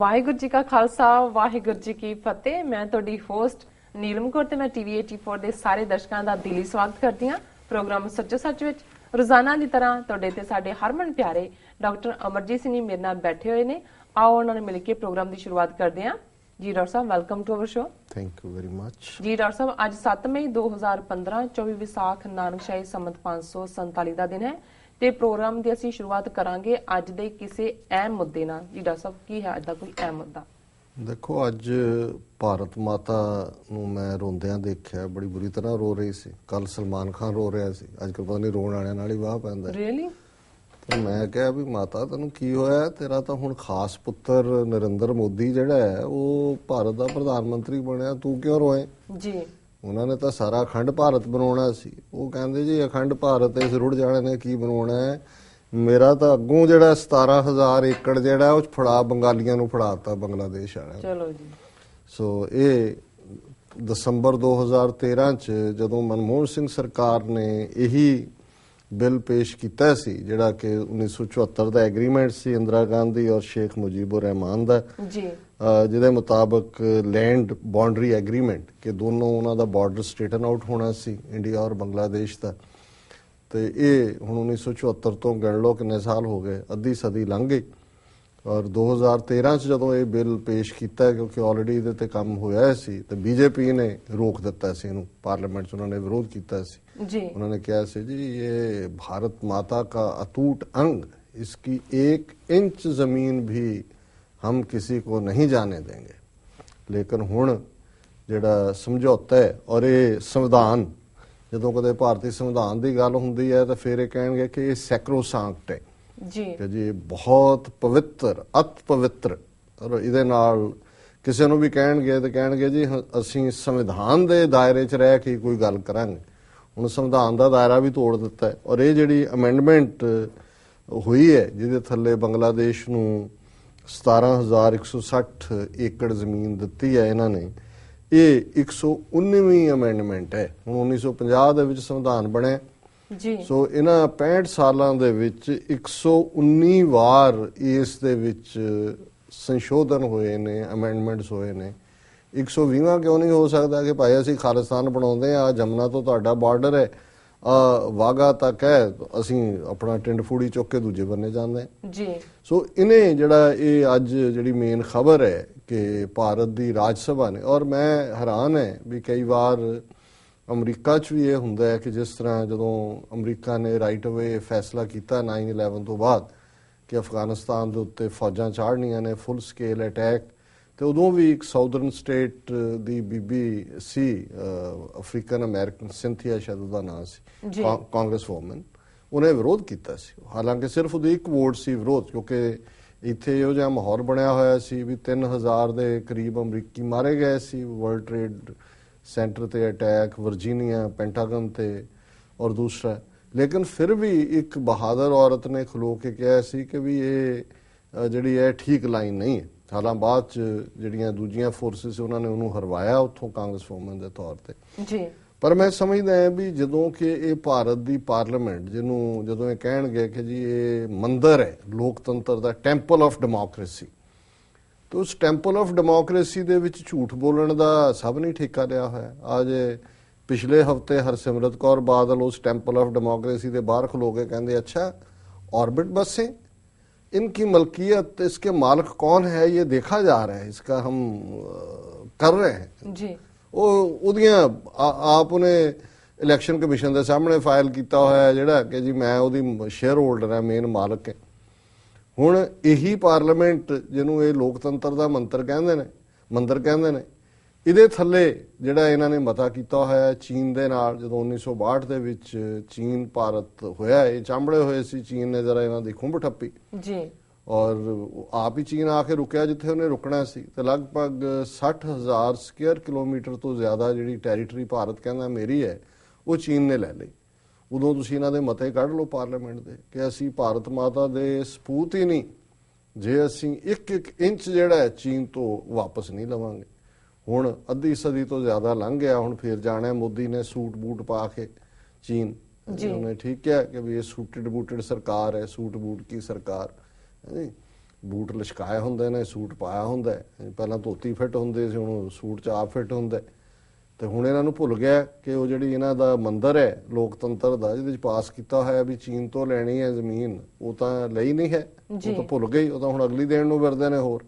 ਵਾਹਿਗੁਰੂ ਜੀ ਕਾ ਖਾਲਸਾ ਵਾਹਿਗੁਰੂ ਜੀ ਕੀ ਫਤਿਹ। ਮੈਂ ਤੁਹਾਡੀ ਹੋਸਟ ਨੀਲਮ ਕੌਰ ਤੇ ਮੈਂ ਟੀਵੀ 84 ਦੇ ਸਾਰੇ ਦਰਸ਼ਕਾਂ ਦਾ ਦਿਲੀ ਸਵਾਗਤ ਕਰਦੀ ਹਾਂ ਪ੍ਰੋਗਰਾਮ ਸੱਚੋ ਸੱਚ ਵਿੱਚ। ਰੋਜ਼ਾਨਾ ਦੀ ਤਰ੍ਹਾਂ ਤੁਹਾਡੇ ਤੇ ਸਾਡੇ ਹਰਮਨ ਪਿਆਰੇ ਡਾਕਟਰ ਅਮਰਜੀਤ ਸਿੰਘ ਮੇਰੇ ਨਾਲ ਬੈਠੇ ਹੋਏ ਨੇ। ਆਓ ਉਹਨਾਂ ਨਾਲ ਮਿਲ ਕੇ ਪ੍ਰੋਗਰਾਮ ਦੀ ਸ਼ੁਰੂਆਤ ਕਰਦੇ ਹਾਂ। ਜੀ ਡਾਕਟਰ ਸਾਹਿਬ, welcome to our show. Thank you very much. ਜੀ ਡਾਕਟਰ ਸਾਹਿਬ, ਅੱਜ 7 ਮਈ 2015 24 ਵਿਸਾਖ ਨਾਨਕਸ਼ਾਹੀ ਸੰਮਤ 547 ਦਾ ਦਿਨ ਹੈ ਤੇ ਪ੍ਰੋਗਰਾਮ ਦੀ ਅਸੀਂ ਸ਼ੁਰੂਆਤ ਕਰਾਂਗੇ ਅੱਜ ਦੇ ਕਿਸੇ ਅਹਿਮ ਮੁੱਦੇ ਨਾਲ। ਜੀ ਡਾਕਟਰ ਸਾਹਿਬ, ਕੀ ਹੈ ਅੱਜ ਦਾ ਕੋਈ ਅਹਿਮ ਮੁੱਦਾ? ਦੇਖੋ, ਅੱਜ ਭਾਰਤ ਮਾਤਾ ਨੂੰ ਮੈਂ ਰੋਂਦਿਆਂ ਦੇਖਿਆ, ਬੜੀ ਬੁਰੀ ਤਰ੍ਹਾਂ ਰੋ ਰਹੀ ਸੀ। ਕੱਲ ਸਲਮਾਨ ਖਾਨ ਰੋ ਰਿਹਾ ਸੀ, ਅੱਜ ਕੱਲ ਪਤਾ ਨਹੀਂ ਰੋਣ ਵਾਲਿਆਂ ਨਾਲ ਹੀ ਵਾਹ ਪੈਂਦਾ। ਰੀਅਲੀ? ਤੇ ਮੈਂ ਕਿਹਾ ਵੀ ਮਾਤਾ ਤੈਨੂੰ ਕੀ ਹੋਇਆ? ਤੇਰਾ ਤਾਂ ਹੁਣ ਖਾਸ ਪੁੱਤਰ ਨਰਿੰਦਰ ਮੋਦੀ ਜਿਹੜਾ ਹੈ ਉਹ ਭਾਰਤ ਦਾ ਪ੍ਰਧਾਨ ਮੰਤਰੀ ਬਣਿਆ, ਤੂੰ ਕਿਉਂ ਰੋਏ? ਜੀ, ਉਹਨਾਂ ਨੇ ਤਾਂ ਸਾਰਾ ਅਖੰਡ ਭਾਰਤ ਬਣਾਉਣਾ ਸੀ। ਉਹ ਕਹਿੰਦੇ ਜੀ ਅਖੰਡ ਭਾਰਤ ਇਸ ਰੁੜ ਜਾਣੇ ਨੇ ਕੀ ਬਣਾਉਣਾ ਹੈ। ਮੇਰਾ ਤਾਂ ਅੱਗੋਂ ਜਿਹੜਾ 17,000 ਏਕੜ ਜਿਹੜਾ ਉਹ ਫੜਾ ਬੰਗਾਲੀਆਂ ਨੂੰ ਫੜਾਤਾ, ਬੰਗਲਾਦੇਸ਼ ਵਾਲਿਆਂ। ਚਲੋ ਜੀ। ਸੋ ਇਹ ਦਸੰਬਰ 2013 ਚ ਜਦੋਂ ਮਨਮੋਹਨ ਸਿੰਘ ਸਰਕਾਰ ਨੇ ਇਹੀ ਬਿੱਲ ਪੇਸ਼ ਕੀਤਾ ਸੀ, ਜਿਹੜਾ ਕਿ 1974 ਦਾ ਐਗਰੀਮੈਂਟ ਸੀ ਇੰਦਰਾ ਗਾਂਧੀ ਔਰ ਸ਼ੇਖ ਮੁਜੀਬੁਰ ਰਹਿਮਾਨ ਦਾ, ਜੀ, ਜਿਹਦੇ ਮੁਤਾਬਕ ਲੈਂਡ ਬਾਉਂਡਰੀ ਐਗਰੀਮੈਂਟ ਕਿ ਦੋਨੋਂ ਉਹਨਾਂ ਦਾ ਬਾਰਡਰ ਸਟ੍ਰੇਟਨ ਆਊਟ ਹੋਣਾ ਸੀ, ਇੰਡੀਆ ਔਰ ਬੰਗਲਾਦੇਸ਼ ਦਾ। ਤੇ ਇਹ ਹੁਣ 1974 ਤੋਂ ਗਿਣ ਲਓ ਕਿੰਨੇ ਸਾਲ ਹੋ ਗਏ, ਅੱਧੀ ਸਦੀ ਲੰਘ ਗਈ। ਔਰ 2013 ਚ ਜਦੋਂ ਇਹ ਬਿੱਲ ਪੇਸ਼ ਕੀਤਾ, ਕਿਉਂਕਿ ਆਲਰੇਡੀ ਇਹਦੇ ਤੇ ਕੰਮ ਹੋਇਆ ਸੀ, ਤੇ ਬੀਜੇਪੀ ਨੇ ਰੋਕ ਦਿੱਤਾ ਸੀ ਇਹਨੂੰ, ਪਾਰਲੀਮੈਂਟ ਚ ਉਹਨਾਂ ਨੇ ਵਿਰੋਧ ਕੀਤਾ ਸੀ। जी, उन्होंने कहा से जी ये भारत माता का अटूट अंग, इसकी 1 इंच जमीन भी हम किसी को नहीं जाने देंगे। लेकिन हुण जिहड़ा समझौता है और ये संविधान, जदों कदे भारतीय संविधान की गल हुंदी है तो फिर ये कहणगे कि ये सैक्रोसांक्ट है जी, कि जी बहुत पवित्र, अत पवित्र, और इहदे नाल किसी नूं भी कहणगे जी असीं संविधान दे दायरे च रह के कोई गल करांगे। ਹੁਣ ਸੰਵਿਧਾਨ ਦਾ ਦਾਇਰਾ ਵੀ ਤੋੜ ਦਿੱਤਾ ਹੈ। ਔਰ ਇਹ ਜਿਹੜੀ ਅਮੈਂਡਮੈਂਟ ਹੋਈ ਹੈ ਜਿਹਦੇ ਥੱਲੇ ਬੰਗਲਾਦੇਸ਼ ਨੂੰ 17,160 ਏਕੜ ਜ਼ਮੀਨ ਦਿੱਤੀ ਹੈ ਇਹਨਾਂ ਨੇ, ਇਹ 119ਵੀਂ ਅਮੈਂਡਮੈਂਟ ਹੈ। ਹੁਣ 1950 ਦੇ ਵਿੱਚ ਸੰਵਿਧਾਨ ਬਣਿਆ ਜੀ। ਸੋ ਇਹਨਾਂ 65 ਸਾਲਾਂ ਦੇ ਵਿੱਚ 119 ਵਾਰ ਇਸ ਦੇ ਵਿੱਚ ਸੰਸ਼ੋਧਨ ਹੋਏ ਨੇ, ਅਮੈਂਡਮੈਂਟਸ ਹੋਏ ਨੇ। 120ਵਾਂ ਕਿਉਂ ਨਹੀਂ ਹੋ ਸਕਦਾ ਕਿ ਭਾਈ ਅਸੀਂ ਖਾਲਿਸਤਾਨ ਬਣਾਉਂਦੇ ਆ, ਜਮਨਾ ਤੋਂ ਤੁਹਾਡਾ ਬਾਰਡਰ ਹੈ, ਵਾਗਾ ਤੱਕ ਹੈ, ਅਸੀਂ ਆਪਣਾ ਟਿੰਡ ਫੂੜੀ ਚੁੱਕ ਕੇ ਦੂਜੇ ਬੰਨੇ ਜਾਂਦੇ ਜੀ। ਸੋ ਇਹਨੇ ਜਿਹੜਾ ਇਹ ਅੱਜ ਜਿਹੜੀ ਮੇਨ ਖਬਰ ਹੈ ਕਿ ਭਾਰਤ ਦੀ ਰਾਜ ਸਭਾ ਨੇ, ਔਰ ਮੈਂ ਹੈਰਾਨ ਹੈ ਵੀ ਕਈ ਵਾਰ ਅਮਰੀਕਾ 'ਚ ਵੀ ਇਹ ਹੁੰਦਾ ਹੈ ਕਿ ਜਿਸ ਤਰ੍ਹਾਂ ਜਦੋਂ ਅਮਰੀਕਾ ਨੇ ਰਾਈਟ ਅਵੇ ਫੈਸਲਾ ਕੀਤਾ 9/11 ਤੋਂ ਬਾਅਦ ਕਿ ਅਫਗਾਨਿਸਤਾਨ ਦੇ ਉੱਤੇ ਫੌਜਾਂ ਚਾੜਨੀਆਂ ਨੇ, ਫੁੱਲ ਸਕੇਲ ਅਟੈਕ, ਤੇ ਉਦੋਂ ਵੀ ਇੱਕ ਸਾਊਦਰਨ ਸਟੇਟ ਦੀ ਬੀਬੀ ਸੀ, ਅਫਰੀਕਨ ਅਮਰੀਕਨ, ਸਿੰਥੀਆ ਸ਼ਾਇਦ ਉਹਦਾ ਨਾਂ ਸੀ, ਕਾਂਗਰਸ ਵੂਮਨ, ਉਹਨੇ ਵਿਰੋਧ ਕੀਤਾ ਸੀ। ਹਾਲਾਂਕਿ ਸਿਰਫ ਉਹਦੀ ਇੱਕ ਵੋਟ ਸੀ ਵਿਰੋਧ, ਕਿਉਂਕਿ ਇੱਥੇ ਇਹੋ ਜਿਹਾ ਮਾਹੌਲ ਬਣਿਆ ਹੋਇਆ ਸੀ ਵੀ 3000 ਦੇ ਕਰੀਬ ਅਮਰੀਕੀ ਮਾਰੇ ਗਏ ਸੀ ਵਰਲਡ ਟ੍ਰੇਡ ਸੈਂਟਰ ਤੇ ਅਟੈਕ, ਵਰਜੀਨੀਆ, ਪੈਂਟਾਗਨ ਤੇ, ਔਰ ਦੂਸਰਾ। ਲੇਕਿਨ ਫਿਰ ਵੀ ਇੱਕ ਬਹਾਦਰ ਔਰਤ ਨੇ ਖਲੋ ਕੇ ਕਿਹਾ ਸੀ ਕਿ ਵੀ ਇਹ ਜਿਹੜੀ ਹੈ ਠੀਕ ਲਾਈਨ ਨਹੀਂ ਹੈ। ਸਾਲਾਂ ਬਾਅਦ ਚ ਜਿਹੜੀਆਂ ਦੂਜੀਆਂ ਫੋਰਸਿਸ ਉਹਨਾਂ ਨੇ ਉਹਨੂੰ ਹਰਵਾਇਆ ਉੱਥੋਂ ਕਾਂਗਰਸ ਵੂਮਨ ਦੇ ਤੌਰ ਤੇ ਜੀ। ਪਰ ਮੈਂ ਸਮਝਦਾ ਹਾਂ ਵੀ ਜਦੋਂ ਕਿ ਇਹ ਭਾਰਤ ਦੀ ਪਾਰਲੀਮੈਂਟ, ਜਿਹਨੂੰ ਜਦੋਂ ਇਹ ਕਹਿਣਗੇ ਕਿ ਜੀ ਇਹ ਮੰਦਰ ਹੈ ਲੋਕਤੰਤਰ ਦਾ, ਟੈਂਪਲ ਆਫ ਡੈਮੋਕ੍ਰੇਸੀ, ਤੇ ਉਸ ਟੈਂਪਲ ਆਫ ਡੈਮੋਕ੍ਰੇਸੀ ਦੇ ਵਿੱਚ ਝੂਠ ਬੋਲਣ ਦਾ ਸਭ ਨੇ ਠੇਕਾ ਲਿਆ ਹੋਇਆ। ਅੱਜ ਪਿਛਲੇ ਹਫਤੇ ਹਰਸਿਮਰਤ ਕੌਰ ਬਾਦਲ ਉਸ ਟੈਂਪਲ ਆਫ ਡੈਮੋਕ੍ਰੇसी ਦੇ ਬਾਹਰ ਖਲੋ ਕੇ ਕਹਿੰਦੇ ਅੱਛਾ ऑर्बिट बसें, इनकी मलकियत, इसके मालिक कौन है ये देखा जा रहा है, इसका हम कर रहे हैं जी। आप उन्हें इलैक्शन कमीशन के सामने फाइल किया होया जिहड़ा कि जी मैं उहदी शेयर होल्डर है, मेन मालिक है। हुण यही पार्लीमेंट जिन्हों ये लोकतंत्र का मंत्र कहंदे ने, ਇਹਦੇ ਥੱਲੇ ਜਿਹੜਾ ਇਹਨਾਂ ਨੇ ਮਤਾ ਕੀਤਾ ਹੋਇਆ ਚੀਨ ਦੇ ਨਾਲ, ਜਦੋਂ 1962 ਦੇ ਵਿੱਚ ਚੀਨ ਭਾਰਤ ਹੋਇਆ, ਇਹ ਚਾਂਬੜੇ ਹੋਏ ਸੀ, ਚੀਨ ਨੇ ਜਰਾ ਇਹਨਾਂ ਦੀ ਖੁੰਬ ਠੱਪੀ ਜੀ, ਔਰ ਆਪ ਹੀ ਚੀਨ ਆ ਕੇ ਰੁਕਿਆ ਜਿੱਥੇ ਉਹਨੇ ਰੁਕਣਾ ਸੀ। ਤੇ ਲਗਭਗ 60,000 ਸਕੁਅਰ ਕਿਲੋਮੀਟਰ ਤੋਂ ਜ਼ਿਆਦਾ ਜਿਹੜੀ ਟੈਰੀਟਰੀ ਭਾਰਤ ਕਹਿੰਦਾ ਮੇਰੀ ਹੈ, ਉਹ ਚੀਨ ਨੇ ਲੈ ਲਈ। ਉਦੋਂ ਤੁਸੀਂ ਇਹਨਾਂ ਦੇ ਮਤੇ ਕੱਢ ਲਓ ਪਾਰਲੀਮੈਂਟ ਦੇ ਕਿ ਅਸੀਂ ਭਾਰਤ ਮਾਤਾ ਦੇ ਸਪੂਤ ਹੀ ਨਹੀਂ, ਜੇ ਅਸੀਂ 1-1 ਇੰਚ ਜਿਹੜਾ ਹੈ ਚੀਨ ਤੋਂ ਵਾਪਸ ਨਹੀਂ ਲਵਾਂਗੇ। ਹੁਣ ਅੱਧੀ ਸਦੀ ਤੋਂ ਜ਼ਿਆਦਾ ਲੰਘ ਗਿਆ, ਹੁਣ ਫਿਰ ਜਾਣਾ ਮੋਦੀ ਨੇ ਸੂਟ ਬੂਟ ਪਾ ਕੇ ਚੀਨ। ਉਹਨੇ ਠੀਕ ਕਿਹਾ ਕਿ ਵੀ ਇਹ ਸੂਟਡ ਬੂਟਡ ਸਰਕਾਰ ਹੈ, ਸੂਟ ਬੂਟ ਕੀ ਸਰਕਾਰ। ਬੂਟ ਲਸ਼ਕਾਏ ਹੁੰਦੇ ਨੇ, ਸੂਟ ਪਾਇਆ ਹੁੰਦਾ ਹੈ। ਪਹਿਲਾਂ ਧੋਤੀ ਫਿੱਟ ਹੁੰਦੇ ਸੀ, ਹੁਣ ਸੂਟ 'ਚ ਆਪ ਫਿੱਟ ਹੁੰਦਾ। ਤੇ ਹੁਣ ਇਹਨਾਂ ਨੂੰ ਭੁੱਲ ਗਿਆ ਕਿ ਉਹ ਜਿਹੜੀ ਇਹਨਾਂ ਦਾ ਮੰਦਰ ਹੈ ਲੋਕਤੰਤਰ ਦਾ, ਜਿਹਦੇ 'ਚ ਪਾਸ ਕੀਤਾ ਹੋਇਆ ਵੀ ਚੀਨ ਤੋਂ ਲੈਣੀ ਹੈ ਜ਼ਮੀਨ, ਉਹ ਤਾਂ ਲਈ ਨਹੀਂ ਹੈ, ਉਹ ਤਾਂ ਭੁੱਲ ਗਈ। ਉਹ ਤਾਂ ਹੁਣ ਅਗਲੀ ਦੇਣ ਨੂੰ ਫਿਰਦੇ ਨੇ। ਹੋਰ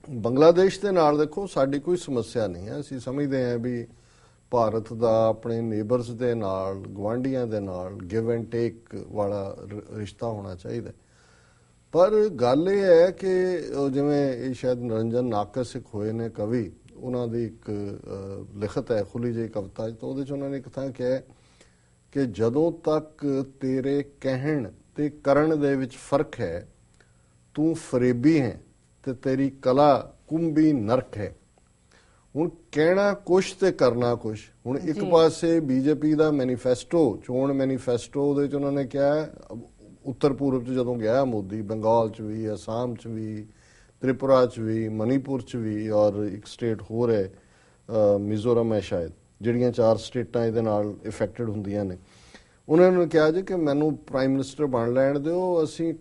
ਬੰਗਲਾਦੇਸ਼ ਦੇ ਨਾਲ ਦੇਖੋ ਸਾਡੀ ਕੋਈ ਸਮੱਸਿਆ ਨਹੀਂ ਹੈ। ਅਸੀਂ ਸਮਝਦੇ ਹਾਂ ਵੀ ਭਾਰਤ ਦਾ ਆਪਣੇ ਨੇਬਰਸ ਦੇ ਨਾਲ, ਗੁਆਂਢੀਆਂ ਦੇ ਨਾਲ ਗਿਵ ਐਂਡ ਟੇਕ ਵਾਲਾ ਰਿਸ਼ਤਾ ਹੋਣਾ ਚਾਹੀਦਾ। ਪਰ ਗੱਲ ਇਹ ਹੈ ਕਿ ਜਿਵੇਂ ਇਹ ਸ਼ਾਇਦ ਨਿਰੰਜਨ ਨਾਕਸ ਇੱਕ ਹੋਏ ਨੇ ਕਵੀ, ਉਹਨਾਂ ਦੀ ਇੱਕ ਲਿਖਤ ਹੈ ਖੁੱਲੀ ਜਿਹੀ ਕਵਿਤਾ, ਤਾਂ ਉਹਦੇ 'ਚ ਉਹਨਾਂ ਨੇ ਇੱਕ ਥਾਂ ਕਿਹਾ ਕਿ ਜਦੋਂ ਤੱਕ ਤੇਰੇ ਕਹਿਣ ਤੇ ਕਰਨ ਦੇ ਵਿੱਚ ਫਰਕ ਹੈ, ਤੂੰ ਫਰੇਬੀ ਹੈ ਤੇ ਤੇਰੀ ਕਲਾ ਕੁੰਭੀ ਨਰਕ ਹੈ। ਹੁਣ ਕਹਿਣਾ ਕੁਛ ਤੇ ਕਰਨਾ ਕੁਛ। ਹੁਣ ਇੱਕ ਪਾਸੇ ਬੀਜੇਪੀ ਦਾ ਮੈਨੀਫੈਸਟੋ, ਚੋਣ ਮੈਨੀਫੈਸਟੋ, ਉਹਦੇ 'ਚ ਉਹਨਾਂ ਨੇ ਕਿਹਾ, ਉੱਤਰ ਪੂਰਬ 'ਚ ਜਦੋਂ ਗਿਆ ਮੋਦੀ, ਬੰਗਾਲ 'ਚ ਵੀ, ਅਸਾਮ 'ਚ ਵੀ, ਤ੍ਰਿਪੁਰਾ 'ਚ ਵੀ, ਮਨੀਪੁਰ 'ਚ ਵੀ, ਔਰ ਇੱਕ ਸਟੇਟ ਹੋਰ ਹੈ ਮਿਜ਼ੋਰਮ ਹੈ ਸ਼ਾਇਦ, ਜਿਹੜੀਆਂ 4 ਸਟੇਟਾਂ ਇਹਦੇ ਨਾਲ ਇਫੈਕਟਡ ਹੁੰਦੀਆਂ ਨੇ। ਉਹਨਾਂ ਨੇ ਕਿਹਾ ਜੀ ਕਿ ਮੈਨੂੰ ਪ੍ਰਾਈਮ ਮਿਨਿਸਟਰ ਬਣ ਲੈਣ ਦਿਓ, ਅਸੀਂ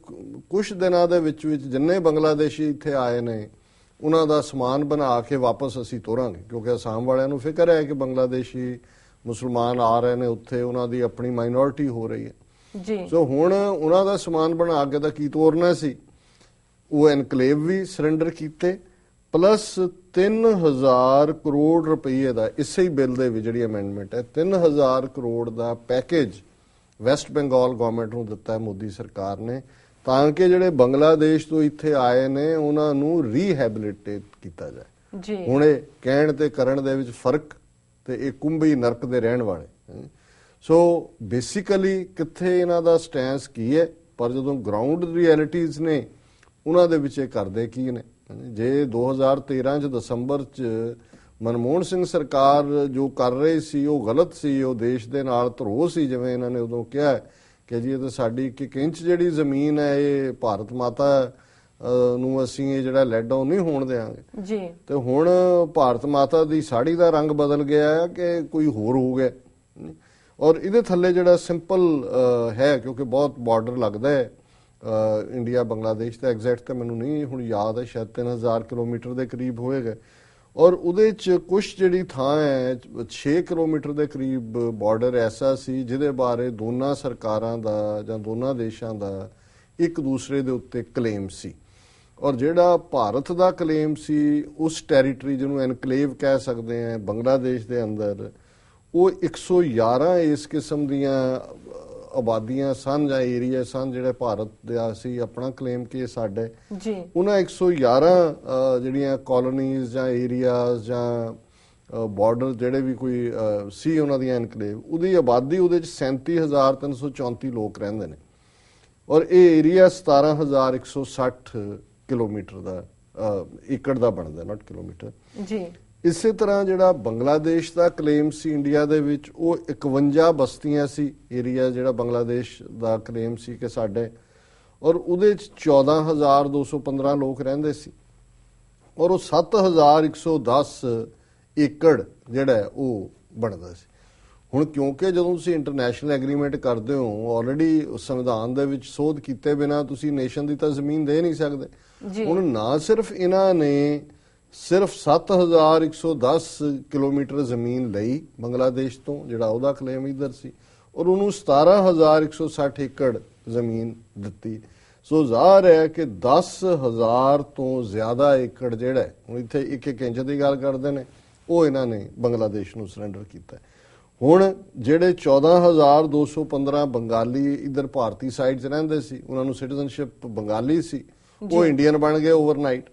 ਕੁਝ ਦਿਨਾਂ ਦੇ ਵਿੱਚ ਜਿੰਨੇ ਬੰਗਲਾਦੇਸ਼ੀ ਇੱਥੇ ਆਏ ਨੇ ਉਹਨਾਂ ਦਾ ਸਮਾਨ ਬਣਾ ਕੇ ਵਾਪਸ ਅਸੀਂ ਤੋਰਾਂਗੇ, ਕਿਉਂਕਿ ਅਸਾਮ ਵਾਲਿਆਂ ਨੂੰ ਫਿਕਰ ਹੈ ਕਿ ਬੰਗਲਾਦੇਸ਼ੀ ਮੁਸਲਮਾਨ ਆ ਰਹੇ ਨੇ ਉੱਥੇ, ਉਹਨਾਂ ਦੀ ਆਪਣੀ ਮਾਈਨੋਰਿਟੀ ਹੋ ਰਹੀ ਹੈ ਜੀ। ਸੋ ਹੁਣ ਉਹਨਾਂ ਦਾ ਸਮਾਨ ਬਣਾ ਕੇ ਤਾਂ ਕੀ ਤੋਰਨਾ ਸੀ, ਉਹ ਐਨਕਲੇਵ ਵੀ ਸਰੈਂਡਰ ਕੀਤੇ, ਪਲੱਸ 3000 ਕਰੋੜ ਰੁਪਏ ਦਾ ਇਸੇ ਹੀ ਬਿੱਲ ਦੇ ਵਿੱਚ ਜਿਹੜੀ ਅਮੈਂਡਮੈਂਟ ਹੈ 3000 ਕਰੋੜ ਦਾ ਪੈਕੇਜ ਵੈਸਟ ਬੰਗਾਲ ਗਵਰਨਮੈਂਟ ਨੂੰ ਦਿੱਤਾ ਹੈ ਮੋਦੀ ਸਰਕਾਰ ਨੇ, ਤਾਂ ਕਿ ਜਿਹੜੇ ਬੰਗਲਾਦੇਸ਼ ਤੋਂ ਇੱਥੇ ਆਏ ਨੇ ਉਹਨਾਂ ਨੂੰ ਰੀਹੈਬਿਲਿਟੇਟ ਕੀਤਾ ਜਾਏ ਜੀ। ਹੁਣ ਇਹ ਕਹਿਣ ਤੇ ਕਰਨ ਦੇ ਵਿੱਚ ਫਰਕ, ਤੇ ਇਹ ਕੁੰਭੀ ਨਰਕ ਦੇ ਰਹਿਣ ਵਾਲੇ। ਸੋ ਬੇਸਿਕਲੀ ਕਿੱਥੇ ਇਹਨਾਂ ਦਾ ਸਟੈਂਸ ਕੀ ਹੈ, ਪਰ ਜਦੋਂ ਗਰਾਊਂਡ ਰਿਐਲਿਟੀਜ਼ ਨੇ ਉਹਨਾਂ ਦੇ ਵਿੱਚ ਇਹ ਕਰਦੇ ਕੀ ਨੇ। ਜੇ 2013 ਚ ਦਸੰਬਰ ਚ ਮਨਮੋਹਨ ਸਿੰਘ ਸਰਕਾਰ ਜੋ ਕਰ ਰਹੀ ਸੀ ਉਹ ਗਲਤ ਸੀ, ਉਹ ਦੇਸ਼ ਦੇ ਨਾਲ ਧਰੋਹ ਸੀ, ਜਿਵੇਂ ਇਹਨਾਂ ਨੇ ਉਦੋਂ ਕਿਹਾ ਕਿ ਜੀ ਇਹ ਤਾਂ ਸਾਡੀ 1 ਇੰਚ ਜਿਹੜੀ ਜ਼ਮੀਨ ਹੈ ਇਹ ਭਾਰਤ ਮਾਤਾ ਨੂੰ ਅਸੀਂ ਇਹ ਜਿਹੜਾ ਲੈਡ ਆਨ ਨਹੀਂ ਹੋਣ ਦੇਵਾਂਗੇ ਜੀ। ਤੇ ਹੁਣ ਭਾਰਤ ਮਾਤਾ ਦੀ ਸਾੜੀ ਦਾ ਰੰਗ ਬਦਲ ਗਿਆ ਹੈ ਕਿ ਕੋਈ ਹੋਰ ਹੋ ਗਿਆ। ਔਰ ਇਹਦੇ ਥੱਲੇ ਜਿਹੜਾ ਸਿੰਪਲ ਹੈ, ਕਿਉਂਕਿ ਬਹੁਤ ਬਾਰਡਰ ਲੱਗਦਾ ਹੈ ਇੰਡੀਆ ਬੰਗਲਾਦੇਸ਼ ਦਾ, ਐਗਜ਼ੈਕਟ ਤਾਂ ਮੈਨੂੰ ਨਹੀਂ ਹੁਣ ਯਾਦ ਹੈ, ਸ਼ਾਇਦ 3000 ਕਿਲੋਮੀਟਰ ਦੇ ਕਰੀਬ ਹੋਏਗਾ। ਔਰ ਉਹਦੇ 'ਚ ਕੁਛ ਜਿਹੜੀ ਥਾਂ ਹੈ 6 ਕਿਲੋਮੀਟਰ ਦੇ ਕਰੀਬ ਬਾਰਡਰ ਐਸਾ ਸੀ ਜਿਹਦੇ ਬਾਰੇ ਦੋਨਾਂ ਸਰਕਾਰਾਂ ਦਾ ਜਾਂ ਦੋਨਾਂ ਦੇਸ਼ਾਂ ਦਾ ਇੱਕ ਦੂਸਰੇ ਦੇ ਉੱਤੇ ਕਲੇਮ ਸੀ। ਔਰ ਜਿਹੜਾ ਭਾਰਤ ਦਾ ਕਲੇਮ ਸੀ ਉਸ ਟੈਰੀਟਰੀ ਜਿਹਨੂੰ ਐਨਕਲੇਵ ਕਹਿ ਸਕਦੇ ਹਾਂ ਬੰਗਲਾਦੇਸ਼ ਦੇ ਅੰਦਰ, ਉਹ 111 ਇਸ ਕਿਸਮ ਦੀਆਂ ਆਬਾਦੀਆਂ ਸਨ ਜਾਂ ਏਰੀਆ ਸਨ ਜਿਹੜੇ ਭਾਰਤ ਦਾ ਸੀ ਆਪਣਾ ਕਲੇਮ ਕਿ ਸਾਡੇ ਜੀ। ਉਹਨਾਂ 111 ਜਿਹੜੀਆਂ ਕਾਲੋਨੀਜ਼ ਜਾਂ ਏਰੀਆਜ਼ ਜਾਂ ਬਾਰਡਰ ਜਿਹੜੇ ਵੀ ਕੋਈ ਸੀ ਉਹਨਾਂ ਦੀਆਂ ਐਨਕਲੇਵ, ਉਹਦੀ ਆਬਾਦੀ ਉਹਦੇ ਚ 37,334 ਲੋਕ ਰਹਿੰਦੇ ਨੇ। ਔਰ ਇਹ ਏਰੀਆ 17,160 ਕਿਲੋਮੀਟਰ ਦਾ ਏਕੜ ਦਾ ਬਣਦਾ, ਨਾਟ ਕਿਲੋਮੀਟਰ ਜੀ। ਇਸੇ ਤਰ੍ਹਾਂ ਜਿਹੜਾ ਬੰਗਲਾਦੇਸ਼ ਦਾ ਕਲੇਮ ਸੀ ਇੰਡੀਆ ਦੇ ਵਿੱਚ, ਉਹ 51 ਬਸਤੀਆਂ ਸੀ ਏਰੀਆ ਜਿਹੜਾ ਬੰਗਲਾਦੇਸ਼ ਦਾ ਕਲੇਮ ਸੀ ਕਿ ਸਾਡੇ, ਔਰ ਉਹਦੇ 'ਚ 14,215 ਲੋਕ ਰਹਿੰਦੇ ਸੀ। ਔਰ ਉਹ 7,110 ਏਕੜ ਜਿਹੜਾ ਉਹ ਬਣਦਾ ਸੀ। ਹੁਣ ਕਿਉਂਕਿ ਜਦੋਂ ਤੁਸੀਂ ਇੰਟਰਨੈਸ਼ਨਲ ਐਗਰੀਮੈਂਟ ਕਰਦੇ ਹੋ, ਆਲਰੇਡੀ ਸੰਵਿਧਾਨ ਦੇ ਵਿੱਚ ਸੋਧ ਕੀਤੇ ਬਿਨਾ ਤੁਸੀਂ ਨੇਸ਼ਨ ਦੀ ਤਾਂ ਜ਼ਮੀਨ ਦੇ ਨਹੀਂ ਸਕਦੇ। ਹੁਣ ਨਾ ਸਿਰਫ ਇਹਨਾਂ ਨੇ ਸਿਰਫ 7,110 ਕਿਲੋਮੀਟਰ ਜ਼ਮੀਨ ਲਈ ਬੰਗਲਾਦੇਸ਼ ਤੋਂ, ਜਿਹੜਾ ਉਹਦਾ ਕਲੇਮ ਇੱਧਰ ਸੀ, ਔਰ ਉਹਨੂੰ 17,160 ਏਕੜ ਜ਼ਮੀਨ ਦਿੱਤੀ। ਸੋ ਜ਼ਾਹਰ ਹੈ ਕਿ 10,000 ਤੋਂ ਜ਼ਿਆਦਾ ਏਕੜ ਜਿਹੜਾ ਹੁਣ ਇੱਥੇ 1 ਇੰਚ ਦੀ ਗੱਲ ਕਰਦੇ ਨੇ, ਉਹ ਇਹਨਾਂ ਨੇ ਬੰਗਲਾਦੇਸ਼ ਨੂੰ ਸਰੈਂਡਰ ਕੀਤਾ। ਹੁਣ ਜਿਹੜੇ 14,215 ਬੰਗਾਲੀ ਇੱਧਰ ਭਾਰਤੀ ਸਾਈਡ 'ਚ ਰਹਿੰਦੇ ਸੀ, ਉਹਨਾਂ ਨੂੰ ਸਿਟੀਜ਼ਨਸ਼ਿਪ ਬੰਗਾਲੀ ਸੀ, ਉਹ ਇੰਡੀਅਨ ਬਣ ਗਏ ਓਵਰਨਾਈਟ।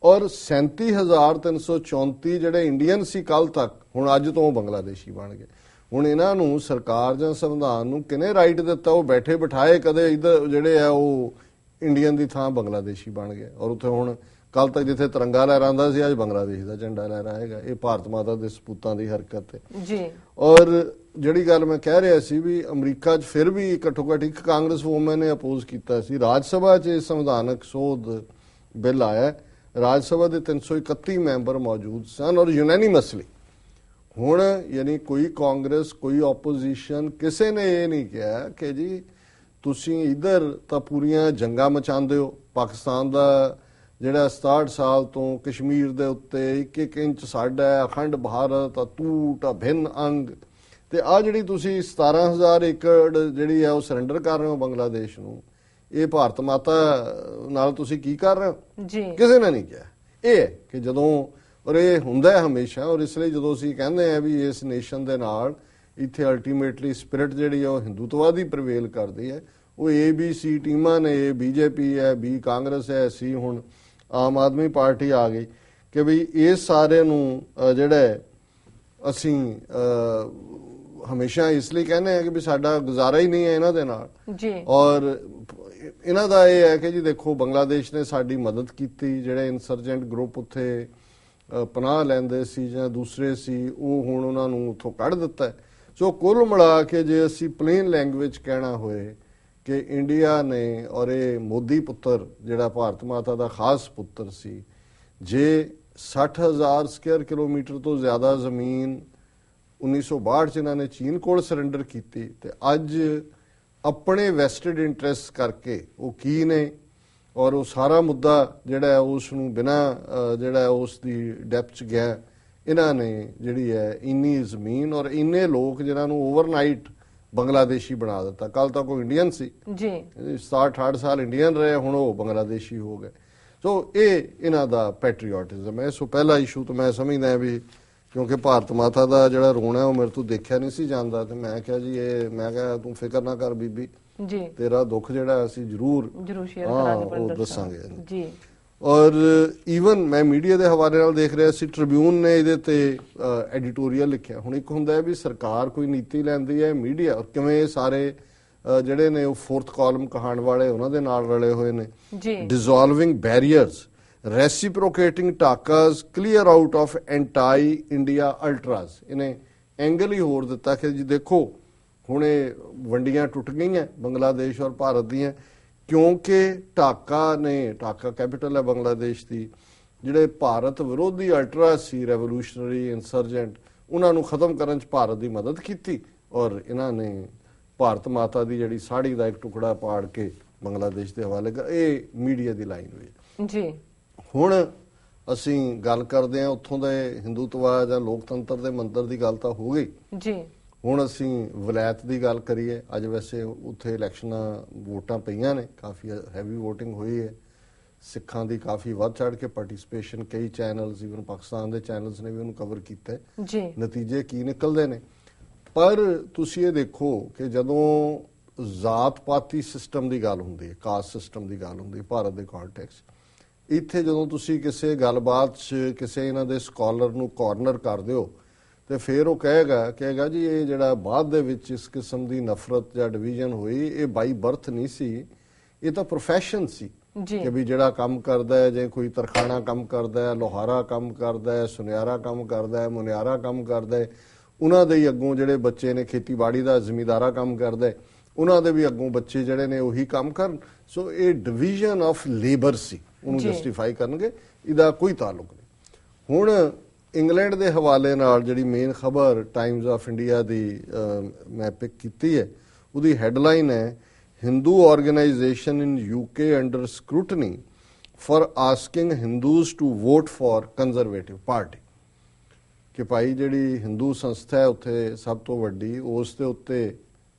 ਔਰ 37,334 ਜਿਹੜੇ ਇੰਡੀਅਨ ਸੀ ਕੱਲ ਤੱਕ, ਹੁਣ ਅੱਜ ਤੋਂ ਬੰਗਲਾਦੇਸ਼ੀ ਬਣ ਗਏ। ਹੁਣ ਇਹਨਾਂ ਨੂੰ ਸਰਕਾਰ ਜਾਂ ਸੰਵਿਧਾਨ ਨੂੰ ਕਿਹਨੇ ਰਾਈਟ ਦਿੱਤਾ ਉਹ ਬੈਠੇ ਬਿਠਾਏ ਕਦੇ ਇੱਧਰ ਜਿਹੜੇ ਆ ਉਹ ਇੰਡੀਅਨ ਦੀ ਥਾਂ ਬੰਗਲਾਦੇਸ਼ੀ ਬਣ ਗਏ। ਔਰ ਉੱਥੇ ਹੁਣ ਕੱਲ ਤੱਕ ਜਿੱਥੇ ਤਿਰੰਗਾ ਲਹਿਰਾਉਂਦਾ ਸੀ ਅੱਜ ਬੰਗਲਾਦੇਸ਼ ਦਾ ਝੰਡਾ ਲਹਿਰਾਏਗਾ। ਇਹ ਭਾਰਤ ਮਾਤਾ ਦੇ ਸਪੂਤਾਂ ਦੀ ਹਰਕਤ ਹੈ ਜੀ। ਔਰ ਜਿਹੜੀ ਗੱਲ ਮੈਂ ਕਹਿ ਰਿਹਾ ਸੀ ਵੀ ਅਮਰੀਕਾ 'ਚ ਫਿਰ ਵੀ ਘੱਟੋ ਘੱਟ ਇੱਕ ਕਾਂਗਰਸ ਵੂਮਨ ਨੇ ਅਪੋਜ਼ ਕੀਤਾ ਸੀ। ਰਾਜ ਸਭਾ 'ਚ ਸੰਵਿਧਾਨਕ ਸੋਧ ਬਿੱਲ ਆਇਆ, ਰਾਜ ਸਭਾ ਦੇ 331 ਮੈਂਬਰ ਮੌਜੂਦ ਸਨ ਔਰ ਯੂਨੈਨਿਮਸਲੀ। ਹੁਣ ਯਾਨੀ ਕੋਈ ਕਾਂਗਰਸ ਕੋਈ ਆਪੋਜੀਸ਼ਨ ਕਿਸੇ ਨੇ ਇਹ ਨਹੀਂ ਕਿਹਾ ਕਿ ਜੀ ਤੁਸੀਂ ਇਧਰ ਤਾਂ ਪੂਰੀਆਂ ਜੰਗਾਂ ਮਚਾਉਂਦੇ ਹੋ। ਪਾਕਿਸਤਾਨ ਦਾ ਜਿਹੜਾ 67 ਸਾਲ ਤੋਂ ਕਸ਼ਮੀਰ ਦੇ ਉੱਤੇ 1-1 ਇੰਚ ਸਾਡਾ ਅਖੰਡ ਭਾਰਤ ਅਟੂਟ ਅਭਿੰਨ ਅੰਗ, ਤੇ ਆ ਜਿਹੜੀ ਤੁਸੀਂ 17,000 ਏਕੜ ਜਿਹੜੀ ਹੈ ਉਹ ਸਰੈਂਡਰ ਕਰ ਰਹੇ ਹੋ ਬੰਗਲਾਦੇਸ਼ ਨੂੰ, ਇਹ ਭਾਰਤ ਮਾਤਾ ਨਾਲ ਤੁਸੀਂ ਕੀ ਕਰ ਰਹੇ ਹੋ ਜੀ? ਕਿਸੇ ਨੇ ਨਹੀਂ ਕਿਹਾ। ਇਹ ਹੈ ਕਿ ਜਦੋਂ, ਔਰ ਇਹ ਹੁੰਦਾ ਹੈ ਹਮੇਸ਼ਾ, ਔਰ ਇਸ ਲਈ ਜਦੋਂ ਅਸੀਂ ਕਹਿੰਦੇ ਆ ਵੀ ਇਸ ਨੇਸ਼ਨ ਦੇ ਨਾਲ ਇੱਥੇ ਅਲਟੀਮੇਟਲੀ ਸਪਿਰਿਟ ਜਿਹੜੀ ਹੈ ਉਹ ਹਿੰਦੂਤਵਾਦੀ ਪ੍ਰਵੇਲ ਕਰਦੀ ਹੈ, ਉਹ ABC ਟੀਮਾਂ ਨੇ, ਇਹ BJP ਹੈ, B ਕਾਂਗਰਸ ਹੈ, C ਹੁਣ ਆਮ ਆਦਮੀ ਪਾਰਟੀ ਆ ਗਈ, ਕਿ ਵੀ ਇਸ ਸਾਰੇ ਨੂੰ ਜਿਹੜਾ ਅਸੀਂ ਹਮੇਸ਼ਾ ਇਸ ਲਈ ਕਹਿੰਦੇ ਆ ਕਿ ਵੀ ਸਾਡਾ ਗੁਜ਼ਾਰਾ ਹੀ ਨਹੀਂ ਹੈ ਇਹਨਾਂ ਦੇ ਨਾਲ ਜੀ। ਔਰ ਇਹਨਾਂ ਦਾ ਇਹ ਹੈ ਕਿ ਜੀ ਦੇਖੋ ਬੰਗਲਾਦੇਸ਼ ਨੇ ਸਾਡੀ ਮਦਦ ਕੀਤੀ, ਜਿਹੜੇ ਇਨਸਰਜੈਂਟ ਗਰੁੱਪ ਉੱਥੇ ਪਨਾਹ ਲੈਂਦੇ ਸੀ ਜਾਂ ਦੂਸਰੇ ਸੀ, ਉਹ ਹੁਣ ਉਹਨਾਂ ਨੂੰ ਉੱਥੋਂ ਕੱਢ ਦਿੱਤਾ ਹੈ। ਸੋ ਕੁੱਲ ਮਿਲਾ ਕੇ ਜੇ ਅਸੀਂ ਪਲੇਨ ਲੈਂਗੁਏਜ ਕਹਿਣਾ ਹੋਏ ਕਿ ਇੰਡੀਆ ਨੇ, ਔਰ ਇਹ ਮੋਦੀ ਪੁੱਤਰ ਜਿਹੜਾ ਭਾਰਤ ਮਾਤਾ ਦਾ ਖਾਸ ਪੁੱਤਰ ਸੀ, ਜੇ 60,000 ਸਕੁਅਰ ਕਿਲੋਮੀਟਰ ਤੋਂ ਜ਼ਿਆਦਾ ਜ਼ਮੀਨ 1962 ਚ ਇਹਨਾਂ ਨੇ ਚੀਨ ਕੋਲ ਸਰੈਂਡਰ ਕੀਤੀ, ਤੇ ਅੱਜ ਆਪਣੇ ਵੈਸਟਡ ਇੰਟਰਸਟ ਕਰਕੇ ਉਹ ਕੀ ਨੇ, ਔਰ ਉਹ ਸਾਰਾ ਮੁੱਦਾ ਜਿਹੜਾ ਉਸ ਨੂੰ ਬਿਨਾਂ ਜਿਹੜਾ ਉਸ ਦੀ ਡੈਪਥ ਚ ਗਿਆ, ਇਹਨਾਂ ਨੇ ਜਿਹੜੀ ਹੈ ਇੰਨੀ ਜ਼ਮੀਨ ਔਰ ਇੰਨੇ ਲੋਕ ਜਿਹਨਾਂ ਨੂੰ ਓਵਰਨਾਈਟ ਬੰਗਲਾਦੇਸ਼ੀ ਬਣਾ ਦਿੱਤਾ। ਕੱਲ ਤੱਕ ਉਹ ਇੰਡੀਅਨ ਸੀ ਜੀ, 67-68 ਸਾਲ ਇੰਡੀਅਨ ਰਹੇ, ਹੁਣ ਉਹ ਬੰਗਲਾਦੇਸ਼ੀ ਹੋ ਗਏ। ਸੋ ਇਹ ਇਹਨਾਂ ਦਾ ਪੈਟਰੀਓਟਿਜ਼ਮ ਹੈ। ਸੋ ਪਹਿਲਾ ਇਸ਼ੂ ਤਾਂ ਮੈਂ ਸਮਝਦਾ ਵੀ ਕਿਉਂਕਿ ਭਾਰਤ ਮਾਤਾ ਦਾ ਜਿਹੜਾ ਰੋਣਾ ਉਹ ਮੇਰੇ ਤੋਂ ਦੇਖਿਆ ਨਹੀਂ ਸੀ ਜਾਂਦਾ, ਤੇ ਮੈਂ ਕਿਹਾ ਜੀ ਇਹ, ਮੈਂ ਕਿਹਾ ਤੂੰ ਫਿਕਰ ਨਾ ਕਰ ਬੀਬੀ ਜੀ, ਤੇਰਾ ਦੁੱਖ ਜਿਹੜਾ ਅਸੀਂ ਜ਼ਰੂਰ ਸ਼ੇਅਰ ਕਰਾਂਗੇ, ਉਹ ਦੱਸਾਂਗੇ ਜੀ। ਔਰ ਈਵਨ ਮੈਂ ਮੀਡੀਆ ਦੇ ਹਵਾਲੇ ਨਾਲ ਦੇਖ ਰਿਹਾ ਸੀ, ਟ੍ਰਿਬਿਊਨ ਨੇ ਇਹਦੇ ਤੇ ਐਡੀਟੋਰੀਅਲ ਲਿਖਿਆ। ਹੁਣ ਇੱਕ ਹੁੰਦਾ ਹੈ ਵੀ ਸਰਕਾਰ ਕੋਈ ਨੀਤੀ ਲੈਂਦੀ ਹੈ, ਮੀਡੀਆ, ਔਰ ਕਿਵੇਂ ਇਹ ਸਾਰੇ ਜਿਹੜੇ ਨੇ ਉਹ ਫੋਰਥ ਕਾਲਮ ਕਹਾਣ ਵਾਲੇ ਉਹਨਾਂ ਦੇ ਨਾਲ ਰਲੇ ਹੋਏ ਨੇ ਜੀ। Dissolving barriers, reciprocating talks, clear out of anti India ultras, ਇਹਨੇ ਐਂਗਲ ਹੀ ਹੋਰ ਦਿੱਤਾ ਕਿ ਜੀ ਦੇਖੋ ਹੁਣ ਇਹ ਵੰਡੀਆਂ ਟੁੱਟ ਗਈਆਂ ਬੰਗਲਾਦੇਸ਼ ਔਰ ਭਾਰਤ ਦੀਆਂ, ਕਿਉਂਕਿ ਢਾਕਾ ਕੈਪੀਟਲ ਹੈ ਬੰਗਲਾਦੇਸ਼ ਦੀ, ਜਿਹੜੇ ਭਾਰਤ ਵਿਰੋਧੀ ਅਲਟਰਾਸ ਸੀ, ਰੈਵੋਲੂਸ਼ਨਰੀ ਇਨਸਰਜੈਂਟ, ਉਹਨਾਂ ਨੂੰ ਖਤਮ ਕਰਨ 'ਚ ਭਾਰਤ ਦੀ ਮਦਦ ਕੀਤੀ, ਔਰ ਇਹਨਾਂ ਨੇ ਭਾਰਤ ਮਾਤਾ ਦੀ ਜਿਹੜੀ ਸਾੜੀ ਦਾ ਇੱਕ ਟੁਕੜਾ ਪਾੜ ਕੇ ਬੰਗਲਾਦੇਸ਼ ਦੇ ਹਵਾਲੇ ਕਰ। ਇਹ ਮੀਡੀਆ ਦੀ ਲਾਈਨ ਹੋਈ ਜੀ। ਹੁਣ ਅਸੀਂ ਗੱਲ ਕਰਦੇ ਹਾਂ ਉੱਥੋਂ ਦੇ ਹਿੰਦੂਤਵਾ ਜਾਂ ਲੋਕਤੰਤਰ ਦੇ ਮੰਤਰ ਦੀ ਗੱਲ ਤਾਂ ਹੋ ਗਈ ਜੀ। ਹੁਣ ਅਸੀਂ ਵਲਾਇਤ ਦੀ ਗੱਲ ਕਰੀਏ। ਅੱਜ ਵੈਸੇ ਉੱਥੇ ਇਲੈਕਸ਼ਨਾਂ, ਵੋਟਾਂ ਪਈਆਂ ਨੇ, ਕਾਫੀ ਹੈਵੀ ਵੋਟਿੰਗ ਹੋਈ ਹੈ, ਸਿੱਖਾਂ ਦੀ ਕਾਫੀ ਵੱਧ ਚੜ ਕੇ ਪਾਰਟਿਸਿਪੇਸ਼ਨ, ਕਈ ਚੈਨਲਸ, ਈਵਨ ਪਾਕਿਸਤਾਨ ਦੇ ਚੈਨਲਸ ਨੇ ਵੀ ਉਹਨੂੰ ਕਵਰ ਕੀਤਾ ਜੀ। ਨਤੀਜੇ ਕੀ ਨਿਕਲਦੇ ਨੇ, ਪਰ ਤੁਸੀਂ ਇਹ ਦੇਖੋ ਕਿ ਜਦੋਂ ਜ਼ਾਤ ਪਾਤੀ ਸਿਸਟਮ ਦੀ ਗੱਲ ਹੁੰਦੀ ਹੈ, ਕਾਸਟ ਸਿਸਟਮ ਦੀ ਗੱਲ ਹੁੰਦੀ ਹੈ ਭਾਰਤ ਦੇ ਕੰਟੈਕਸਟ, ਇੱਥੇ ਜਦੋਂ ਤੁਸੀਂ ਕਿਸੇ ਗੱਲਬਾਤ 'ਚ ਕਿਸੇ ਇਹਨਾਂ ਦੇ ਸਕਾਲਰ ਨੂੰ ਕਾਰਨਰ ਕਰਦੇ ਹੋ, ਤੇ ਫਿਰ ਉਹ ਕਹੇਗਾ ਜੀ ਇਹ ਜਿਹੜਾ ਬਾਅਦ ਦੇ ਵਿੱਚ ਇਸ ਕਿਸਮ ਦੀ ਨਫ਼ਰਤ ਜਾਂ ਡਿਵੀਜ਼ਨ ਹੋਈ, ਇਹ ਬਾਈ ਬਰਥ ਨਹੀਂ ਸੀ, ਇਹ ਤਾਂ ਪ੍ਰੋਫੈਸ਼ਨ ਸੀ ਕਿ ਵੀ ਜਿਹੜਾ ਕੰਮ ਕਰਦਾ ਹੈ, ਜੇ ਕੋਈ ਤਰਖਾਣਾ ਕੰਮ ਕਰਦਾ ਹੈ, ਲੋਹਾਰਾ ਕੰਮ ਕਰਦਾ ਹੈ, ਸੁਨਿਆਰਾ ਕੰਮ ਕਰਦਾ ਹੈ, ਮੁਨਿਆਰਾ ਕੰਮ ਕਰਦਾ ਹੈ, ਉਹਨਾਂ ਦੇ ਹੀ ਅੱਗੋਂ ਜਿਹੜੇ ਬੱਚੇ ਨੇ ਖੇਤੀਬਾੜੀ ਦਾ ਜ਼ਿਮੀਦਾਰਾ ਕੰਮ ਕਰਦਾ ਹੈ, ਉਹਨਾਂ ਦੇ ਵੀ ਅੱਗੋਂ ਬੱਚੇ ਜਿਹੜੇ ਨੇ ਉਹੀ ਕੰਮ ਕਰਨ। ਸੋ ਇਹ ਡਿਵੀਜ਼ਨ ਆਫ ਲੇਬਰ ਸੀ, ਉਹਨੂੰ ਜਸਟੀਫਾਈ ਕਰਨਗੇ, ਇਹਦਾ ਕੋਈ ਤਾਲੁਕ ਨਹੀਂ। ਹੁਣ ਇੰਗਲੈਂਡ ਦੇ ਹਵਾਲੇ ਨਾਲ ਜਿਹੜੀ ਮੇਨ ਖਬਰ ਟਾਈਮਜ਼ ਆਫ ਇੰਡੀਆ ਦੀ ਮੈਂ ਪਿਕ ਕੀਤੀ ਹੈ, ਉਹਦੀ ਹੈਡਲਾਈਨ ਹੈ, Hindu organisation in UK under scrutiny for asking Hindus to vote for conservative party. ਕਿ ਭਾਈ ਜਿਹੜੀ ਹਿੰਦੂ ਸੰਸਥਾ ਹੈ ਉੱਥੇ ਸਭ ਤੋਂ ਵੱਡੀ, ਉਸ ਦੇ ਉੱਤੇ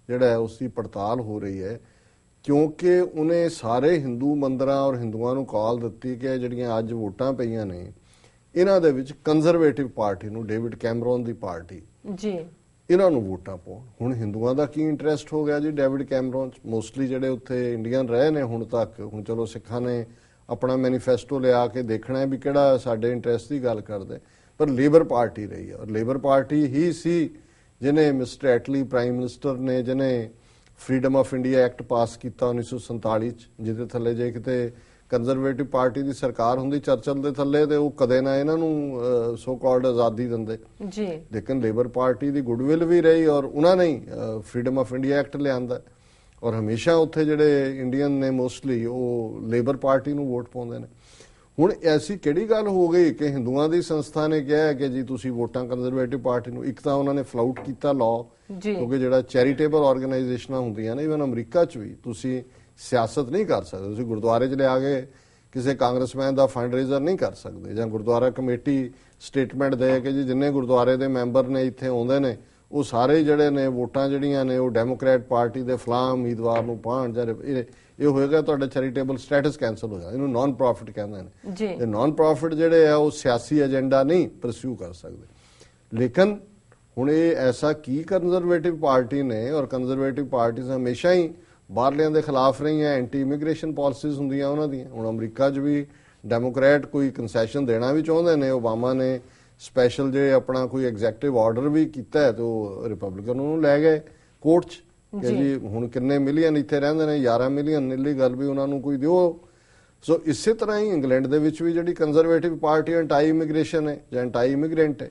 ਜਿਹੜਾ ਹੈ ਉਸ ਦੀ ਪੜਤਾਲ ਹੋ ਰਹੀ ਹੈ, ਕਿਉਂਕਿ ਉਹਨੇ ਸਾਰੇ ਹਿੰਦੂ ਮੰਦਰਾਂ ਔਰ ਹਿੰਦੂਆਂ ਨੂੰ ਕਾਲ ਦਿੱਤੀ ਕਿ ਜਿਹੜੀਆਂ ਅੱਜ ਵੋਟਾਂ ਪਈਆਂ ਨੇ ਇਹਨਾਂ ਦੇ ਵਿੱਚ ਕੰਜ਼ਰਵੇਟਿਵ ਪਾਰਟੀ ਨੂੰ, ਡੇਵਿਡ ਕੈਮਰੋਨ ਦੀ ਪਾਰਟੀ ਜੀ, ਇਹਨਾਂ ਨੂੰ ਵੋਟਾਂ ਪਾਉਣ। ਹੁਣ ਹਿੰਦੂਆਂ ਦਾ ਕੀ ਇੰਟਰਸਟ ਹੋ ਗਿਆ ਜੀ ਡੇਵਿਡ ਕੈਮਰੋਨ 'ਚ? ਮੋਸਟਲੀ ਜਿਹੜੇ ਉੱਥੇ ਇੰਡੀਅਨ ਰਹੇ ਨੇ ਹੁਣ ਤੱਕ, ਹੁਣ ਚਲੋ ਸਿੱਖਾਂ ਨੇ ਆਪਣਾ ਮੈਨੀਫੈਸਟੋ ਲਿਆ ਕੇ ਦੇਖਣਾ ਹੈ ਵੀ ਕਿਹੜਾ ਸਾਡੇ ਇੰਟਰਸਟ ਦੀ ਗੱਲ ਕਰਦੇ, ਪਰ ਲੇਬਰ ਪਾਰਟੀ ਰਹੀ ਹੈ, ਔਰ ਲੇਬਰ ਪਾਰਟੀ ਹੀ ਸੀ ਜਿਹਨੇ ਮਿਸਟਰ ਐਟਲੀ ਪ੍ਰਾਈਮ ਮਿਨਿਸਟਰ ਨੇ, ਜਿਹਨੇ freedom of India act pass ਕੀਤਾ 1947 ਚ, ਜਿਹਦੇ ਥੱਲੇ ਜੇ ਕਿਤੇ ਕੰਜ਼ਰਵੇਟਿਵ ਪਾਰਟੀ ਦੀ ਸਰਕਾਰ ਹੁੰਦੀ ਚਰਚਲ ਦੇ ਥੱਲੇ, ਤੇ ਉਹ ਕਦੇ ਨਾ ਇਹਨਾਂ ਨੂੰ ਸੋ ਕਾਲਡ ਆਜ਼ਾਦੀ ਦਿੰਦੇ ਜੀ। ਲੇਕਿਨ ਲੇਬਰ ਪਾਰਟੀ ਦੀ ਗੁੱਡਵਿਲ ਵੀ ਰਹੀ, ਔਰ ਉਹਨਾਂ ਨੇ ਫਰੀडम ਆਫ ਇੰਡੀਆ ਐਕਟ ਲਿਆਂਦਾ, ਔਰ ਹਮੇਸ਼ਾ ਉੱਥੇ ਜਿਹੜੇ ਇੰਡੀਅਨ ਨੇ ਮੋਸਟਲੀ ਉਹ ਲੇਬਰ ਪਾਰਟੀ ਨੂੰ ਵੋਟ ਪਾਉਂਦੇ ਨੇ। ਹੁਣ ਐਸੀ ਕਿਹੜੀ ਗੱਲ ਹੋ ਗਈ ਕਿ ਹਿੰਦੂਆਂ ਦੀ ਸੰਸਥਾ ਨੇ ਕਿਹਾ ਕਿ ਜੀ ਤੁਸੀਂ ਵੋਟਾਂ ਕੰਜ਼ਰਵੇਟਿਵ ਪਾਰਟੀ ਨੂੰ, ਇੱਕ ਤਾਂ ਉਹਨਾਂ ਨੇ ਫਲਾਊਟ ਕੀਤਾ ਲਾਅ, ਕਿਉਂਕਿ ਜਿਹੜਾ ਚੈਰੀਟੇਬਲ ਆਰਗੇਨਾਈਜੇਸ਼ਨਾਂ ਹੁੰਦੀਆਂ ਨੇ, ਇਵਨ ਅਮਰੀਕਾ 'ਚ ਵੀ ਤੁਸੀਂ ਸਿਆਸਤ ਨਹੀਂ ਕਰ ਸਕਦੇ, ਤੁਸੀਂ ਗੁਰਦੁਆਰੇ 'ਚ ਲਿਆ ਕੇ ਕਿਸੇ ਕਾਂਗਰਸਮੈਨ ਦਾ ਫੰਡ ਰੇਜ਼ਰ ਨਹੀਂ ਕਰ ਸਕਦੇ, ਜਾਂ ਗੁਰਦੁਆਰਾ ਕਮੇਟੀ ਸਟੇਟਮੈਂਟ ਦੇ ਕਿ ਜੀ ਜਿੰਨੇ ਗੁਰਦੁਆਰੇ ਦੇ ਮੈਂਬਰ ਨੇ ਇੱਥੇ ਆਉਂਦੇ ਨੇ ਉਹ ਸਾਰੇ ਜਿਹੜੇ ਨੇ ਵੋਟਾਂ ਜਿਹੜੀਆਂ ਨੇ ਉਹ ਡੈਮੋਕ੍ਰੈਟ ਪਾਰਟੀ ਦੇ ਫਲਾਂ ਉਮੀਦਵਾਰ ਨੂੰ ਪਾਉਣ, ਜਾਂ ਇਹ ਹੋਏਗਾ ਤੁਹਾਡਾ ਚੈਰੀਟੇਬਲ ਸਟੇਟਸ ਕੈਂਸਲ ਹੋ ਜਾਏਗਾ। ਇਹਨੂੰ ਨਾਨ ਪ੍ਰੋਫਿਟ ਕਹਿੰਦੇ ਨੇ। ਤੇ ਨਾਨ ਪ੍ਰੋਫਿਟ ਜਿਹੜੇ ਆ ਉਹ ਸਿਆਸੀ ਏਜੰਡਾ ਨਹੀਂ ਪਰਸਿਊ ਕਰ ਸਕਦੇ। ਲੇਕਿਨ ਹੁਣ ਇਹ ਐਸਾ ਕੀ ਕੰਜ਼ਰਵੇਟਿਵ ਪਾਰਟੀ ਨੇ, ਔਰ ਕੰਜ਼ਰਵੇਟਿਵ ਪਾਰਟੀਆਂ ਹਮੇਸ਼ਾ ਹੀ ਬਾਹਰਲਿਆਂ ਦੇ ਖਿਲਾਫ ਰਹੀਆਂ, ਐਂਟੀ ਇਮੀਗ੍ਰੇਸ਼ਨ ਪਾਲਿਸੀਜ਼ ਹੁੰਦੀਆਂ ਉਹਨਾਂ ਦੀਆਂ। ਹੁਣ ਅਮਰੀਕਾ 'ਚ ਵੀ ਡੈਮੋਕ੍ਰੈਟ ਕੋਈ ਕੰਸੈਸ਼ਨ ਦੇਣਾ ਵੀ ਚਾਹੁੰਦੇ ਨੇ, ਓਬਾਮਾ ਨੇ ਸਪੈਸ਼ਲ ਜੇ ਆਪਣਾ ਕੋਈ ਐਗਜ਼ੈਕਟਿਵ ਆਰਡਰ ਵੀ ਕੀਤਾ ਤੇ ਉਹ ਰਿਪਬਲਿਕਨ ਉਹਨੂੰ ਲੈ ਗਏ ਕੋਰਟ 'ਚ ਕਿ ਜੀ ਹੁਣ ਕਿੰਨੇ ਮਿਲੀਅਨ ਇੱਥੇ ਰਹਿੰਦੇ ਨੇ, 11 ਮਿਲੀਅਨ ਨੀਲੀ ਗੱਲ ਵੀ ਉਹਨਾਂ ਨੂੰ ਕੋਈ ਦਿਓ। ਸੋ ਇਸੇ ਤਰ੍ਹਾਂ ਹੀ ਇੰਗਲੈਂਡ ਦੇ ਵਿੱਚ ਵੀ ਜਿਹੜੀ ਕੰਜ਼ਰਵੇਟਿਵ ਪਾਰਟੀ ਐਂਟੀ ਇਮੀਗ੍ਰੇਸ਼ਨ ਹੈ ਜਾਂ ਐਂਟੀ ਇਮੀਗ੍ਰੈਂਟ ਹੈ।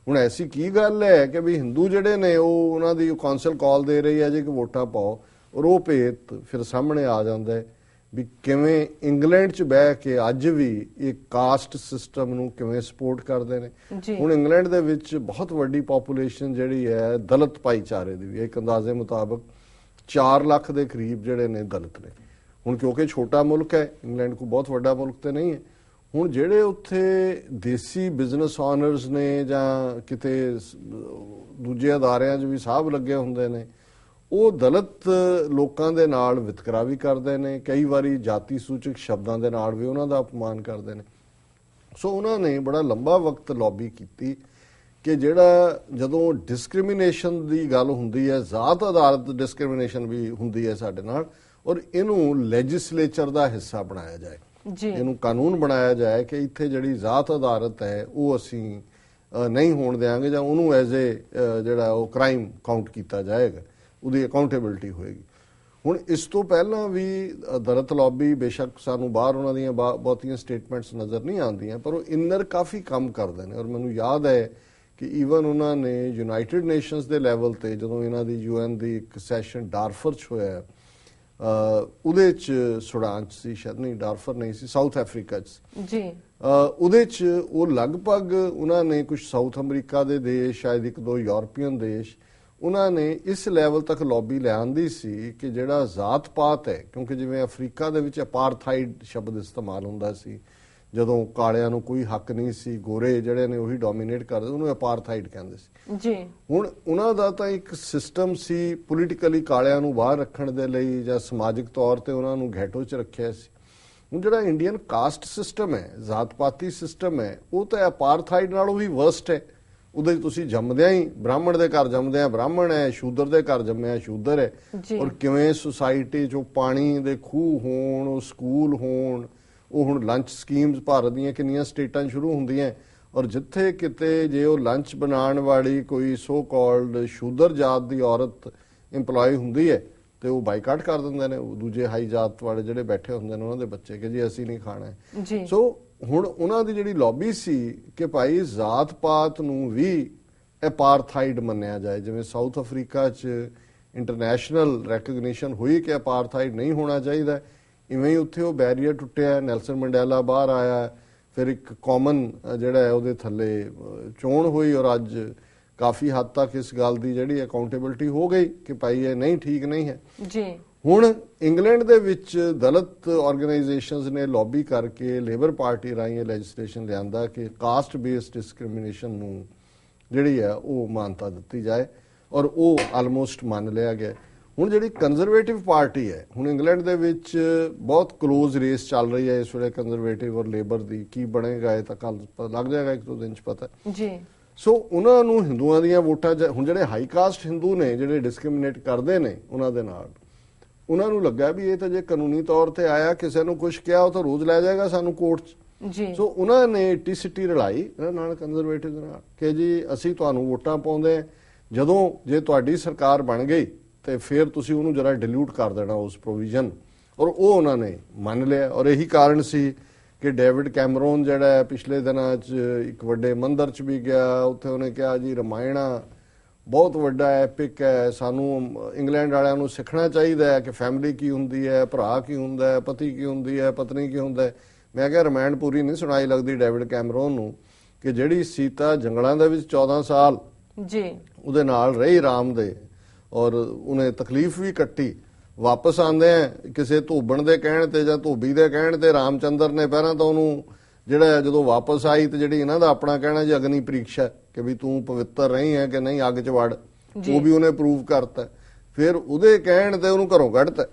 ਹੁਣ ਐਸੀ ਕੀ ਗੱਲ ਹੈ ਕਿ ਵੀ ਹਿੰਦੂ ਜਿਹੜੇ ਨੇ ਉਹ ਉਹਨਾਂ ਦੀ ਕੌਂਸਲ ਕਾਲ ਦੇ ਰਹੀ ਹੈ ਜੀ ਕਿ ਵੋਟਾਂ ਪਾਓ, ਔਰ ਉਹ ਭੇਤ ਫਿਰ ਸਾਹਮਣੇ ਆ ਜਾਂਦਾ ਹੈ ਵੀ ਕਿਵੇਂ ਇੰਗਲੈਂਡ 'ਚ ਬਹਿ ਕੇ ਅੱਜ ਵੀ ਇਹ ਕਾਸਟ ਸਿਸਟਮ ਨੂੰ ਕਿਵੇਂ ਸਪੋਰਟ ਕਰਦੇ ਨੇ। ਹੁਣ ਇੰਗਲੈਂਡ ਦੇ ਵਿੱਚ ਬਹੁਤ ਵੱਡੀ ਪੋਪੂਲੇਸ਼ਨ ਜਿਹੜੀ ਹੈ ਦਲਿਤ ਭਾਈਚਾਰੇ ਦੀ ਵੀ, ਇੱਕ ਅੰਦਾਜ਼ੇ ਮੁਤਾਬਕ 4 ਲੱਖ ਦੇ ਕਰੀਬ ਜਿਹੜੇ ਨੇ ਦਲਿਤ ਨੇ। ਹੁਣ ਕਿਉਂਕਿ ਛੋਟਾ ਮੁਲਕ ਹੈ ਇੰਗਲੈਂਡ, ਕੋਈ ਬਹੁਤ ਵੱਡਾ ਮੁਲਕ ਤੇ ਨਹੀਂ ਹੈ। ਹੁਣ ਜਿਹੜੇ ਉੱਥੇ ਦੇਸੀ ਬਿਜ਼ਨਸ ਓਨਰਸ ਨੇ ਜਾਂ ਕਿਤੇ ਦੂਜੇ ਅਦਾਰਿਆਂ 'ਚ ਵੀ ਸਾਹਬ ਲੱਗੇ ਹੁੰਦੇ ਨੇ, ਉਹ ਦਲਿਤ ਲੋਕਾਂ ਦੇ ਨਾਲ ਵਿਤਕਰਾ ਵੀ ਕਰਦੇ ਨੇ, ਕਈ ਵਾਰੀ ਜਾਤੀ ਸੂਚਕ ਸ਼ਬਦਾਂ ਦੇ ਨਾਲ ਵੀ ਉਹਨਾਂ ਦਾ ਅਪਮਾਨ ਕਰਦੇ ਨੇ। ਸੋ ਉਹਨਾਂ ਨੇ ਬੜਾ ਲੰਬਾ ਵਕਤ ਲੌਬੀ ਕੀਤੀ ਕਿ ਜਿਹੜਾ ਜਦੋਂ ਡਿਸਕ੍ਰਿਮੀਨੇਸ਼ਨ ਦੀ ਗੱਲ ਹੁੰਦੀ ਹੈ, ਜ਼ਾਤ ਆਧਾਰਿਤ ਡਿਸਕ੍ਰਿਮੀਨੇਸ਼ਨ ਵੀ ਹੁੰਦੀ ਹੈ ਸਾਡੇ ਨਾਲ, ਔਰ ਇਹਨੂੰ ਲੈਜਿਸਲੇਚਰ ਦਾ ਹਿੱਸਾ ਬਣਾਇਆ ਜਾਏ, ਇਹਨੂੰ ਕਾਨੂੰਨ ਬਣਾਇਆ ਜਾਏ ਕਿ ਇੱਥੇ ਜਿਹੜੀ ਜ਼ਾਤ ਆਧਾਰਿਤ ਹੈ ਉਹ ਅਸੀਂ ਨਹੀਂ ਹੋਣ ਦੇਵਾਂਗੇ, ਜਾਂ ਉਹਨੂੰ ਐਜ਼ ਏ ਜਿਹੜਾ ਉਹ ਕ੍ਰਾਈਮ ਕਾਊਂਟ ਕੀਤਾ ਜਾਏਗਾ, ਉਹਦੀ ਅਕਾਊਂਟੇਬਿਲਿਟੀ ਹੋਏਗੀ। ਹੁਣ ਇਸ ਤੋਂ ਪਹਿਲਾਂ ਵੀ ਦਲਿਤ ਲੌਬੀ, ਬੇਸ਼ੱਕ ਸਾਨੂੰ ਬਾਹਰ ਉਹਨਾਂ ਦੀਆਂ ਬਹੁਤੀਆਂ ਸਟੇਟਮੈਂਟਸ ਨਜ਼ਰ ਨਹੀਂ ਆਉਂਦੀਆਂ, ਪਰ ਉਹ ਇਨਰ ਕਾਫੀ ਕੰਮ ਕਰਦੇ ਨੇ। ਔਰ ਮੈਨੂੰ ਯਾਦ ਹੈ ਕਿ ਈਵਨ ਉਹਨਾਂ ਨੇ ਯੂਨਾਈਟਿਡ ਨੇਸ਼ਨਸ ਦੇ ਲੈਵਲ ਤੇ ਜਦੋਂ ਇਹਨਾਂ ਦੀ UN ਦੀ ਇੱਕ ਸੈਸ਼ਨ ਡਾਰਫਰ 'ਚ ਹੋਇਆ, ਉਹਦੇ 'ਚ ਸੁਡਾਨ 'ਚ ਸੀ ਸ਼ਾਇਦ, ਨਹੀਂ ਡਾਰਫਰ ਨਹੀਂ ਸੀ, ਸਾਊਥ ਅਫਰੀਕਾ 'ਚ ਜੀ, ਉਹਦੇ 'ਚ ਉਹ ਲਗਭਗ ਉਹਨਾਂ ਨੇ ਕੁਝ ਸਾਊਥ ਅਮਰੀਕਾ ਦੇ ਦੇਸ਼, ਸ਼ਾਇਦ 1-2 ਯੂਰਪੀਅਨ ਦੇਸ਼, ਉਹਨਾਂ ਨੇ ਇਸ ਲੈਵਲ ਤੱਕ ਲੌਬੀ ਲਿਆਂਦੀ ਸੀ ਕਿ ਜਿਹੜਾ ਜ਼ਾਤ ਪਾਤ ਹੈ, ਕਿਉਂਕਿ ਜਿਵੇਂ ਅਫਰੀਕਾ ਦੇ ਵਿੱਚ ਅਪਾਰਥਾਈਡ ਸ਼ਬਦ ਇਸਤੇਮਾਲ ਹੁੰਦਾ ਸੀ, ਜਦੋਂ ਕਾਲਿਆਂ ਨੂੰ ਕੋਈ ਹੱਕ ਨਹੀਂ ਸੀ, ਗੋਰੇ ਜਿਹੜੇ ਨੇ ਉਹੀ ਡੋਮੀਨੇਟ ਕਰਦੇ, ਉਹਨੂੰ ਅਪਾਰਥਾਈਡ ਕਹਿੰਦੇ ਸੀ ਜੀ। ਹੁਣ ਉਹਨਾਂ ਦਾ ਤਾਂ ਇੱਕ ਸਿਸਟਮ ਸੀ ਪੋਲੀਟੀਕਲੀ ਕਾਲਿਆਂ ਨੂੰ ਬਾਹਰ ਰੱਖਣ ਦੇ ਲਈ, ਜਾਂ ਸਮਾਜਿਕ ਤੌਰ ਤੇ ਉਹਨਾਂ ਨੂੰ ਘੈਟੋ 'ਚ ਰੱਖਿਆ ਸੀ। ਹੁਣ ਜਿਹੜਾ ਇੰਡੀਅਨ ਕਾਸਟ ਸਿਸਟਮ ਹੈ, ਜ਼ਾਤ ਪਾਤੀ ਸਿਸਟਮ ਹੈ, ਉਹ ਤਾਂ ਅਪਾਰਥਾਈਡ ਨਾਲੋਂ ਵੀ ਵਰਸਟ ਹੈ। ਉਹਦੇ ਤੁਸੀਂ ਜੰਮਦਿਆਂ ਹੀ ਬ੍ਰਾਹਮਣ ਦੇ ਘਰ ਜੰਮਦਿਆਂ ਬ੍ਰਾਹਮਣ ਹੈ, ਸ਼ੂਦਰ ਦੇ ਘਰ ਜੰਮਿਆ ਸ਼ੂਦਰ ਹੈ। ਔਰ ਕਿਵੇਂ ਸੁਸਾਇਟੀ 'ਚੋਂ ਪਾਣੀ ਦੇ ਖੂਹ ਹੋਣ, ਉਹ ਸਕੂਲ ਹੋਣ, ਉਹ ਹੁਣ ਲੰਚ ਸਕੀਮਸ ਭਾਰਤ ਦੀਆਂ ਕਿੰਨੀਆਂ ਸਟੇਟਾਂ ਸ਼ੁਰੂ ਹੁੰਦੀਆਂ, ਔਰ ਜਿੱਥੇ ਕਿਤੇ ਜੇ ਉਹ ਲੰਚ ਬਣਾਉਣ ਵਾਲੀ ਕੋਈ ਸੋ ਕਾਲਡ ਸ਼ੂਦਰ ਜਾਤ ਦੀ ਔਰਤ ਇੰਪਲੋਏ ਹੁੰਦੀ ਹੈ ਤੇ ਉਹ ਬਾਈਕਾਟ ਕਰ ਦਿੰਦੇ ਨੇ ਦੂਜੇ ਹਾਈ ਜਾਤ ਵਾਲੇ ਜਿਹੜੇ ਬੈਠੇ ਹੁੰਦੇ ਨੇ ਉਹਨਾਂ ਦੇ ਬੱਚੇ ਕਿ ਜੀ ਅਸੀਂ ਨਹੀਂ ਖਾਣਾ। ਸੋ ਹੁਣ ਉਹਨਾਂ ਦੀ ਜਿਹੜੀ ਲੌਬੀ ਸੀ ਕਿ ਭਾਈ ਜ਼ਾਤ ਪਾਤ ਨੂੰ ਵੀ ਅਪਾਰਥਾਈਡ ਮੰਨਿਆ ਜਾਏ, ਜਿਵੇਂ ਸਾਊਥ ਅਫਰੀਕਾ 'ਚ ਇੰਟਰਨੈਸ਼ਨਲ ਰੈਕਗਨੀਸ਼ਨ ਹੋਈ ਕਿ ਅਪਾਰਥਾਈਡ ਨਹੀਂ ਹੋਣਾ ਚਾਹੀਦਾ, ਇਵੇਂ ਹੀ ਉੱਥੇ ਉਹ ਬੈਰੀਅਰ ਟੁੱਟਿਆ, ਨੈਲਸਨ ਮੰਡੇਲਾ ਬਾਹਰ ਆਇਆ, ਫਿਰ ਇੱਕ ਕਾਮਨ ਜਿਹੜਾ ਹੈ ਉਹਦੇ ਥੱਲੇ ਚੋਣ ਹੋਈ, ਔਰ ਅੱਜ ਕਾਫੀ ਹੱਦ ਤੱਕ ਇਸ ਗੱਲ ਦੀ ਜਿਹੜੀ ਅਕਾਊਂਟੇਬਿਲਿਟੀ ਹੋ ਗਈ ਕਿ ਭਾਈ ਇਹ ਨਹੀਂ ਠੀਕ ਨਹੀਂ ਹੈ ਜੀ। ਹੁਣ ਇੰਗਲੈਂਡ ਦੇ ਵਿੱਚ ਦਲਿਤ ਆਰਗੇਨਾਈਜੇਸ਼ਨਸ ਨੇ ਲੌਬੀ ਕਰਕੇ ਲੇਬਰ ਪਾਰਟੀ ਰਾਹੀਂ ਲੈਜਿਸਲੇਸ਼ਨ ਲਿਆਂਦਾ ਕਿ ਕਾਸਟ ਬੇਸਡ ਡਿਸਕ੍ਰਿਮੀਨੇਸ਼ਨ ਨੂੰ ਜਿਹੜੀ ਹੈ ਉਹ ਮਾਨਤਾ ਦਿੱਤੀ ਜਾਏ, ਔਰ ਉਹ ਆਲਮੋਸਟ ਮੰਨ ਲਿਆ ਗਿਆ। ਹੁਣ ਜਿਹੜੀ ਕੰਜ਼ਰਵੇਟਿਵ ਪਾਰਟੀ ਹੈ, ਹੁਣ ਇੰਗਲੈਂਡ ਦੇ ਵਿੱਚ ਬਹੁਤ ਕਲੋਜ਼ ਰੇਸ ਚੱਲ ਰਹੀ ਹੈ ਇਸ ਵੇਲੇ ਕੰਜ਼ਰਵੇਟਿਵ ਔਰ ਲੇਬਰ ਦੀ। ਕੀ ਬਣੇਗਾ ਇਹ ਤਾਂ ਕੱਲ ਲੱਗ ਜਾਏਗਾ, 1-2 ਦਿਨ 'ਚ ਪਤਾ ਜੀ। ਸੋ ਉਹਨਾਂ ਨੂੰ ਹਿੰਦੂਆਂ ਦੀਆਂ ਵੋਟਾਂ, ਹੁਣ ਜਿਹੜੇ ਹਾਈ ਕਾਸਟ ਹਿੰਦੂ ਨੇ ਜਿਹੜੇ ਡਿਸਕ੍ਰਿਮੀਨੇਟ ਕਰਦੇ ਨੇ ਉਹਨਾਂ ਦੇ ਨਾਲ, ਉਹਨਾਂ ਨੂੰ ਲੱਗਾ ਵੀ ਇਹ ਤਾਂ ਜੇ ਕਾਨੂੰਨੀ ਤੌਰ ਤੇ ਆਇਆ, ਕਿਸੇ ਨੂੰ ਕੁਝ ਕਿਹਾ ਉਹ ਤਾਂ ਰੋਜ਼ ਲੈ ਜਾਏਗਾ ਸਾਨੂੰ ਕੋਰਟ 'ਚ ਜੀ। ਸੋ ਉਹਨਾਂ ਨੇ ਟਿਸਿਟੀ ਰਲਾਈ ਇਹਨਾਂ ਨਾਲ ਕੰਜ਼ਰਵੇਟਿਵ ਦੇ ਨਾਲ ਕਿ ਜੀ ਅਸੀਂ ਤੁਹਾਨੂੰ ਵੋਟਾਂ ਪਾਉਂਦੇ, ਜਦੋਂ ਜੇ ਤੁਹਾਡੀ ਸਰਕਾਰ ਬਣ ਗਈ ਤੇ ਫਿਰ ਤੁਸੀਂ ਉਹਨੂੰ ਜਰਾ ਡਿਲੂਟ ਕਰ ਦੇਣਾ ਉਸ ਪ੍ਰੋਵੀਜ਼ਨ, ਔਰ ਉਹ ਉਹਨਾਂ ਨੇ ਮੰਨ ਲਿਆ। ਔਰ ਇਹੀ ਕਾਰਨ ਸੀ ਕਿ ਡੇਵਿਡ ਕੈਮਰੋਨ ਜਿਹੜਾ ਹੈ ਪਿਛਲੇ ਦਿਨਾਂ 'ਚ ਇੱਕ ਵੱਡੇ ਮੰਦਰ 'ਚ ਵੀ ਗਿਆ, ਉੱਥੇ ਉਹਨੇ ਕਿਹਾ ਜੀ ਰਮਾਇਣਾ ਬਹੁਤ ਵੱਡਾ ਐਪਿਕ ਹੈ, ਸਾਨੂੰ ਇੰਗਲੈਂਡ ਵਾਲਿਆਂ ਨੂੰ ਸਿੱਖਣਾ ਚਾਹੀਦਾ ਹੈ ਕਿ ਫੈਮਿਲੀ ਕੀ ਹੁੰਦੀ ਹੈ, ਭਰਾ ਕੀ ਹੁੰਦਾ ਹੈ, ਪਤੀ ਕੀ ਹੁੰਦੀ ਹੈ, ਪਤਨੀ ਕੀ ਹੁੰਦਾ ਹੈ। ਮੈਂ ਕਿਹਾ ਰਮਾਇਣ ਪੂਰੀ ਨਹੀਂ ਸੁਣਾਈ ਲੱਗਦੀ ਡੇਵਿਡ ਕੈਮਰੋਨ ਨੂੰ ਕਿ ਜਿਹੜੀ ਸੀਤਾ ਜੰਗਲਾਂ ਦੇ ਵਿੱਚ 14 ਸਾਲ ਜੀ ਉਹਦੇ ਨਾਲ ਰਹੀ ਰਾਮ ਦੇ ਔਰ ਉਹਨੇ ਤਕਲੀਫ ਵੀ ਕੱਟੀ, ਵਾਪਸ ਆਉਂਦੇ ਆ ਕਿਸੇ ਧੋਬਣ ਦੇ ਕਹਿਣ ਤੇ ਜਾਂ ਧੋਬੀ ਦੇ ਕਹਿਣ ਤੇ ਰਾਮਚੰਦਰ ਨੇ ਪਹਿਲਾਂ ਤਾਂ ਉਹਨੂੰ ਜਿਹੜਾ ਜਦੋਂ ਵਾਪਸ ਆਈ ਤੇ ਜਿਹੜੀ ਇਹਨਾਂ ਦਾ ਆਪਣਾ ਕਹਿਣਾ ਜੀ ਅਗਨੀ ਪ੍ਰੀਖਿਆ ਕਿ ਵੀ ਤੂੰ ਪਵਿੱਤਰ ਰਹੀ ਹੈ ਕਿ ਨਹੀਂ, ਅੱਗ 'ਚ ਵੜ, ਉਹ ਵੀ ਉਹਨੇ ਪ੍ਰੂਵ ਕਰਤਾ। ਫਿਰ ਉਹਦੇ ਕਹਿਣ ਤੇ ਉਹਨੂੰ ਘਰੋਂ ਕੱਢਤਾ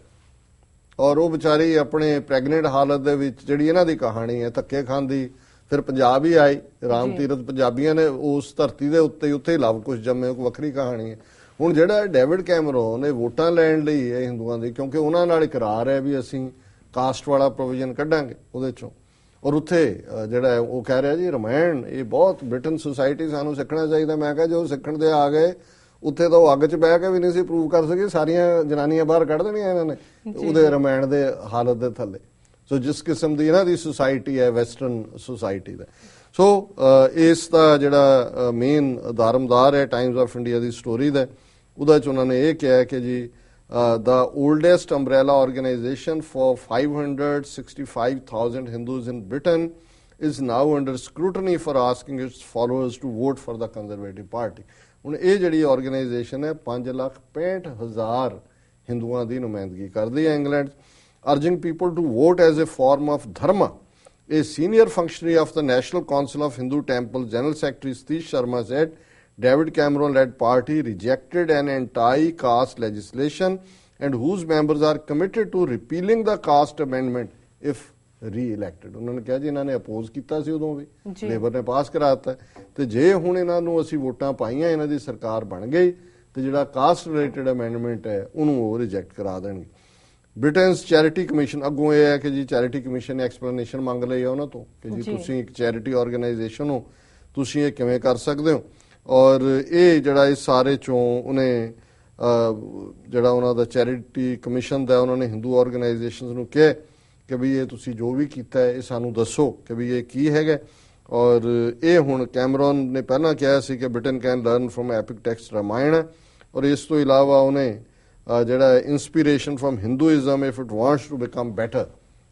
ਔਰ ਉਹ ਵਿਚਾਰੀ ਆਪਣੇ ਪ੍ਰੈਗਨੈਂਟ ਹਾਲਤ ਦੇ ਵਿੱਚ ਜਿਹੜੀ ਇਹਨਾਂ ਦੀ ਕਹਾਣੀ ਹੈ ਧੱਕੇ ਖਾਂਦੀ ਫਿਰ ਪੰਜਾਬ ਹੀ ਆਈ। ਰਾਮ ਤੀਰਥ ਪੰਜਾਬੀਆਂ ਨੇ ਉਸ ਧਰਤੀ ਦੇ ਉੱਤੇ ਹੀ ਲਵ ਕੁਸ਼ ਜੰਮੇ, ਇੱਕ ਵੱਖਰੀ ਕਹਾਣੀ ਹੈ। ਹੁਣ ਜਿਹੜਾ ਡੇਵਿਡ ਕੈਮਰੋਨ ਇਹ ਵੋਟਾਂ ਲੈਣ ਲਈ ਹੈ ਹਿੰਦੂਆਂ ਦੀ, ਕਿਉਂਕਿ ਉਹਨਾਂ ਨਾਲ ਇਕਰਾਰ ਹੈ ਵੀ ਅਸੀਂ ਕਾਸਟ ਵਾਲਾ ਪ੍ਰੋਵੀਜ਼ਨ ਕੱਢਾਂਗੇ ਉਹਦੇ ਚੋਂ, ਔਰ ਉੱਥੇ ਜਿਹੜਾ ਉਹ ਕਹਿ ਰਿਹਾ ਜੀ ਰਮਾਇਣ ਇਹ ਬਹੁਤ ਬ੍ਰਿਟਨ ਸੁਸਾਇਟੀ ਸਾਨੂੰ ਸਿੱਖਣਾ ਚਾਹੀਦਾ। ਮੈਂ ਕਿਹਾ ਜੋ ਸਿੱਖਣ ਦੇ ਆ ਗਏ ਉੱਥੇ ਤਾਂ ਉਹ ਅੱਗ 'ਚ ਬਹਿ ਕੇ ਵੀ ਨਹੀਂ ਸੀ ਪ੍ਰੂਵ ਕਰ ਸਕੇ, ਸਾਰੀਆਂ ਜਨਾਨੀਆਂ ਬਾਹਰ ਕੱਢ ਦੇਣੀਆਂ ਇਹਨਾਂ ਨੇ ਉਹਦੇ ਰਮਾਇਣ ਦੇ ਹਾਲਤ ਦੇ ਥੱਲੇ। ਸੋ ਜਿਸ ਕਿਸਮ ਦੀ ਇਹਨਾਂ ਦੀ ਸੁਸਾਇਟੀ ਹੈ ਵੈਸਟਰਨ ਸੁਸਾਇਟੀ ਦਾ। ਸੋ ਇਸ ਦਾ ਜਿਹੜਾ ਮੇਨ ਧਾਰਮਦਾਰ ਹੈ Times of India the story ਦਾ, ਉਹਦਾ 'ਚ ਉਹਨਾਂ ਨੇ ਇਹ ਕਿਹਾ ਕਿ ਜੀ the oldest umbrella organization for 565,000 Hindus in Britain is now under scrutiny for asking its followers to vote for the Conservative Party. ਹੁਣ ਇਹ ਜਿਹੜੀ ਆਰਗੇਨਾਈਜੇਸ਼ਨ ਹੈ 5,65,000 ਹਿੰਦੂਆਂ ਦੀ ਨੁਮਾਇੰਦਗੀ ਕਰਦੀ ਹੈ England, urging people to vote as a form of dharma. A senior functionary of the National Council of Hindu Temples, General Secretary Satish Sharma said David Cameron-led party rejected an anti-caste legislation and whose members are committed to repealing the caste amendment if re-elected. ਉਹਨਾਂ ਨੇ ਕਿਹਾ ਜੀ ਇਹਨਾਂ ਨੇ oppose ਕੀਤਾ ਸੀ ਉਦੋਂ ਵੀ, labour ਨੇ ਪਾਸ ਕਰਾਤਾ, ਤੇ ਜੇ ਹੁਣ ਇਹਨਾਂ ਨੂੰ ਅਸੀਂ ਵੋਟਾਂ ਪਾਈਆਂ ਇਹਨਾਂ ਦੀ ਸਰਕਾਰ ਬਣ ਗਈ ਤੇ ਜਿਹੜਾ ਕਾਸਟ ਰਿਲੇਟਡ ਅਮੈਂਡਮੈਂਟ ਹੈ ਉਹਨੂੰ ਉਹ ਰਿਜੈਕਟ ਕਰਾ ਦੇਣਗੇ। ਬ੍ਰਿਟਨਸ ਚੈਰਿਟੀ ਕਮਿਸ਼ਨ ਅੱਗੋਂ ਇਹ ਹੈ ਕਿ ਜੀ ਚੈਰਿਟੀ ਕਮਿਸ਼ਨ ਨੇ ਐਕਸਪਲੇਨੇਸ਼ਨ ਮੰਗ ਲਈ ਹੈ ਉਹਨਾਂ ਤੋਂ ਕਿ ਜੀ ਤੁਸੀਂ ਇੱਕ ਚੈਰਿਟੀ ਆਰਗੇਨਾਈਜੇਸ਼ਨ ਹੋ, ਤੁਸੀਂ ਇਹ ਕਿਵੇਂ ਕਰ ਸਕਦੇ ਹੋ। ਔਰ ਇਹ ਜਿਹੜਾ ਇਸ ਸਾਰੇ ਚੋਂ ਉਹਨੇ ਜਿਹੜਾ ਉਹਨਾਂ ਦਾ ਚੈਰਿਟੀ ਕਮਿਸ਼ਨ ਦਾ ਉਹਨਾਂ ਨੇ ਹਿੰਦੂ ਆਰਗੇਨਾਈਜੇਸ਼ਨਸ ਨੂੰ ਕਿਹਾ ਕਿ ਵੀ ਇਹ ਤੁਸੀਂ ਜੋ ਵੀ ਕੀਤਾ ਹੈ ਇਹ ਸਾਨੂੰ ਦੱਸੋ ਕਿ ਵੀ ਇਹ ਕੀ ਹੈਗਾ। ਔਰ ਇਹ ਹੁਣ ਕੈਮਰੋਨ ਨੇ ਪਹਿਲਾਂ ਕਿਹਾ ਸੀ ਕਿ Britain can learn from epic text Ramayana, ਔਰ ਇਸ ਤੋਂ ਇਲਾਵਾ ਉਹਨੇ ਜਿਹੜਾ inspiration from Hinduism if it wants to become better.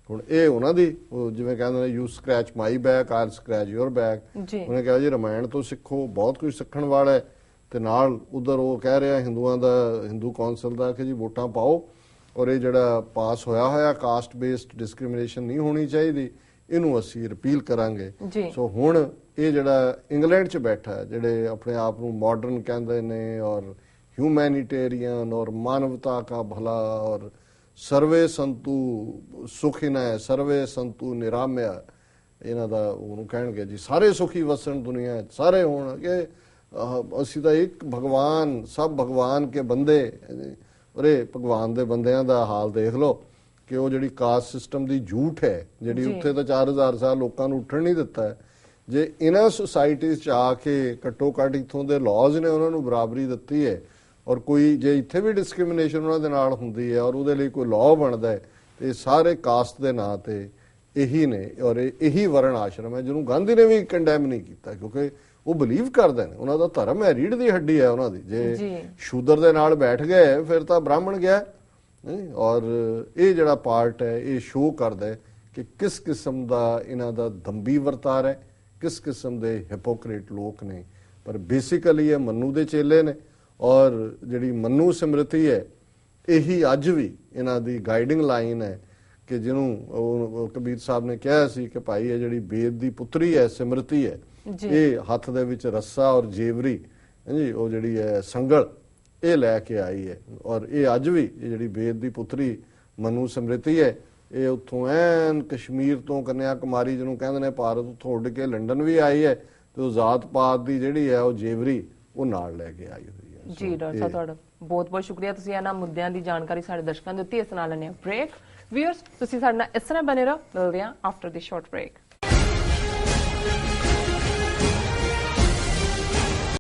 ਹੁਣ ਇਹ ਉਹਨਾਂ ਦੀ ਜਿਵੇਂ ਕਹਿੰਦੇ ਨੇ you scratch my back I scratch your back, ਉਹਨੇ ਕਿਹਾ ਜੀ ਰਾਮਾਇਣ ਤੋਂ ਸਿੱਖੋ, ਬਹੁਤ ਕੁਝ ਸਿੱਖਣ ਵਾਲਾ ਹੈ। ਤੇ ਨਾਲ ਉਧਰ ਉਹ ਕਹਿ ਰਿਹਾ ਹਿੰਦੂਆਂ ਦਾ ਹਿੰਦੂ ਕੌਂਸਲ ਦਾ ਕਿ ਜੀ ਵੋਟਾਂ ਪਾਓ ਔਰ ਇਹ ਜਿਹੜਾ ਪਾਸ ਹੋਇਆ ਕਾਸਟ ਬੇਸਡ ਡਿਸਕ੍ਰਿਮੀਨੇਸ਼ਨ ਨਹੀਂ ਹੋਣੀ ਚਾਹੀਦੀ, ਇਹਨੂੰ ਅਸੀਂ ਰਿਪੀਲ ਕਰਾਂਗੇ। ਸੋ ਹੁਣ ਇਹ ਜਿਹੜਾ ਇੰਗਲੈਂਡ 'ਚ ਬੈਠਾ ਜਿਹੜੇ ਆਪਣੇ ਆਪ ਨੂੰ ਮਾਡਰਨ ਕਹਿੰਦੇ ਨੇ ਔਰ ਹਿਊਮੈਨਿਟੇਰੀਅਨ ਔਰ ਮਾਨਵਤਾ ਕਾ ਭਲਾ ਔਰ ਸਰਵੇ ਸੰਤੂ ਸੁਖਿਨੈ ਸਰਵੇ ਸੰਤੂ ਨਿਰਾਮਿਆ, ਇਹਨਾਂ ਦਾ ਉਹਨੂੰ ਕਹਿਣਗੇ ਜੀ ਸਾਰੇ ਸੁਖੀ ਵਸਣ ਦੁਨੀਆ ਸਾਰੇ ਹੋਣ ਕਿ ਅਸੀਂ ਤਾਂ ਇੱਕ ਭਗਵਾਨ ਸਭ ਭਗਵਾਨ ਕੇ ਬੰਦੇ। ਅਰੇ ਭਗਵਾਨ ਦੇ ਬੰਦਿਆਂ ਦਾ ਹਾਲ ਦੇਖ ਲਓ ਕਿ ਉਹ ਜਿਹੜੀ ਕਾਸਟ ਸਿਸਟਮ ਦੀ ਝੂਠ ਹੈ ਜਿਹੜੀ ਉੱਥੇ ਤਾਂ 4000 ਸਾਲ ਲੋਕਾਂ ਨੂੰ ਉੱਠਣ ਨਹੀਂ ਦਿੱਤਾ ਹੈ। ਜੇ ਇਹਨਾਂ ਸੁਸਾਇਟੀਜ਼ 'ਚ ਆ ਕੇ ਘੱਟੋ ਘੱਟ ਇੱਥੋਂ ਦੇ ਲਾਜ਼ ਨੇ ਉਹਨਾਂ ਨੂੰ ਬਰਾਬਰੀ ਦਿੱਤੀ ਹੈ ਔਰ ਕੋਈ ਜੇ ਇੱਥੇ ਵੀ ਡਿਸਕ੍ਰਿਮੀਨੇਸ਼ਨ ਉਹਨਾਂ ਦੇ ਨਾਲ ਹੁੰਦੀ ਹੈ ਔਰ ਉਹਦੇ ਲਈ ਕੋਈ ਲਾਅ ਬਣਦਾ ਹੈ ਤੇ ਸਾਰੇ ਕਾਸਟ ਦੇ ਨਾਂ ਤੇ ਇਹੀ ਨੇ ਔਰ ਇਹੀ ਵਰਣ ਆਸ਼ਰਮ ਹੈ ਜਿਹਨੂੰ ਗਾਂਧੀ ਨੇ ਵੀ ਕੰਡੈਮ ਨਹੀਂ ਕੀਤਾ ਕਿਉਂਕਿ ਉਹ ਬਿਲੀਵ ਕਰਦੇ ਨੇ, ਉਹਨਾਂ ਦਾ ਧਰਮ ਹੈ, ਰੀੜ ਦੀ ਹੱਡੀ ਹੈ ਉਹਨਾਂ ਦੀ। ਜੇ ਸ਼ੂਦਰ ਦੇ ਨਾਲ ਬੈਠ ਗਏ ਫਿਰ ਤਾਂ ਬ੍ਰਾਹਮਣ ਗਿਆ। ਔਰ ਇਹ ਜਿਹੜਾ ਪਾਰਟ ਹੈ ਇਹ ਸ਼ੋਅ ਕਰਦਾ ਹੈ ਕਿ ਕਿਸ ਕਿਸਮ ਦਾ ਇਹਨਾਂ ਦਾ ਦੰਭੀ ਵਰਤਾਰ ਹੈ, ਕਿਸ ਕਿਸਮ ਦੇ ਹਿਪੋਕਰੇਟ ਲੋਕ ਨੇ। ਪਰ ਬੇਸਿਕਲੀ ਇਹ ਮੰਨੂ ਦੇ ਚੇਲੇ ਨੇ ਔਰ ਜਿਹੜੀ ਮੰਨੂ ਸਿਮਰਤੀ ਹੈ ਇਹੀ ਅੱਜ ਵੀ ਇਹਨਾਂ ਦੀ ਗਾਈਡਿੰਗ ਲਾਈਨ ਹੈ ਕਿ ਜਿਹਨੂੰ ਕਬੀਰ ਸਾਹਿਬ ਨੇ ਕਿਹਾ ਸੀ ਕਿ ਭਾਈ ਇਹ ਜਿਹੜੀ ਬੇਦ ਦੀ ਪੁੱਤਰੀ ਹੈ ਸਿਮਰਤੀ ਹੈ, ਇਹ ਹੱਥ ਦੇ ਵਿੱਚ ਰੱਸਾ ਔਰ ਜੇਵਰੀ ਜੀ ਉਹ ਜਿਹੜੀ ਹੈ ਸੰਗਲ ਇਹ ਲੈ ਕੇ ਆਈ ਹੈ। ਔਰ ਇਹ ਅੱਜ ਵੀ ਇਹ ਜਿਹੜੀ ਬੇਦ ਦੀ ਪੁੱਤਰੀ ਮਨੂ ਸਿਮਰਤੀ ਹੈ ਇਹ ਉੱਥੋਂ ਐਨ ਕਸ਼ਮੀਰ ਤੋਂ ਕੰਨਿਆ ਕੁਮਾਰੀ ਜਿਹਨੂੰ ਕਹਿੰਦੇ ਨੇ ਭਾਰਤ ਉੱਥੋਂ ਉੱਡ ਕੇ ਲੰਡਨ ਵੀ ਆਈ ਹੈ ਤੇ ਉਹ ਜ਼ਾਤ ਪਾਤ ਦੀ ਜਿਹੜੀ ਹੈ ਉਹ ਜੇਵਰੀ ਉਹ ਨਾਲ ਲੈ ਕੇ ਆਈ ਹੋਈ ਹੈ। ਜੀ ਡਾਕਟਰ ਸਾਹਿਬ ਤੁਹਾਡਾ ਬਹੁਤ ਬਹੁਤ ਸ਼ੁਕਰੀਆ, ਤੁਸੀਂ ਇਹਨਾਂ ਮੁੱਦਿਆਂ ਦੀ ਜਾਣਕਾਰੀ ਸਾਡੇ ਦਰਸ਼ਕਾਂ ਨੂੰ ਦਿੱਤੀ। ਇਸ ਨਾਲ ਲੈਣੇ ਬ੍ਰੇਕ। ਵੀਅਰਸ ਤੁਸੀਂ ਸਾਡੇ ਨਾਲ ਇਸ ਤਰ੍ਹਾਂ ਬਣੇ ਰਹੋ, ਮਿਲਦੇ ਹਾਂ ਆਫਟਰ ਦੀ ਸ਼ਾਰਟ ਬ੍ਰੇਕ।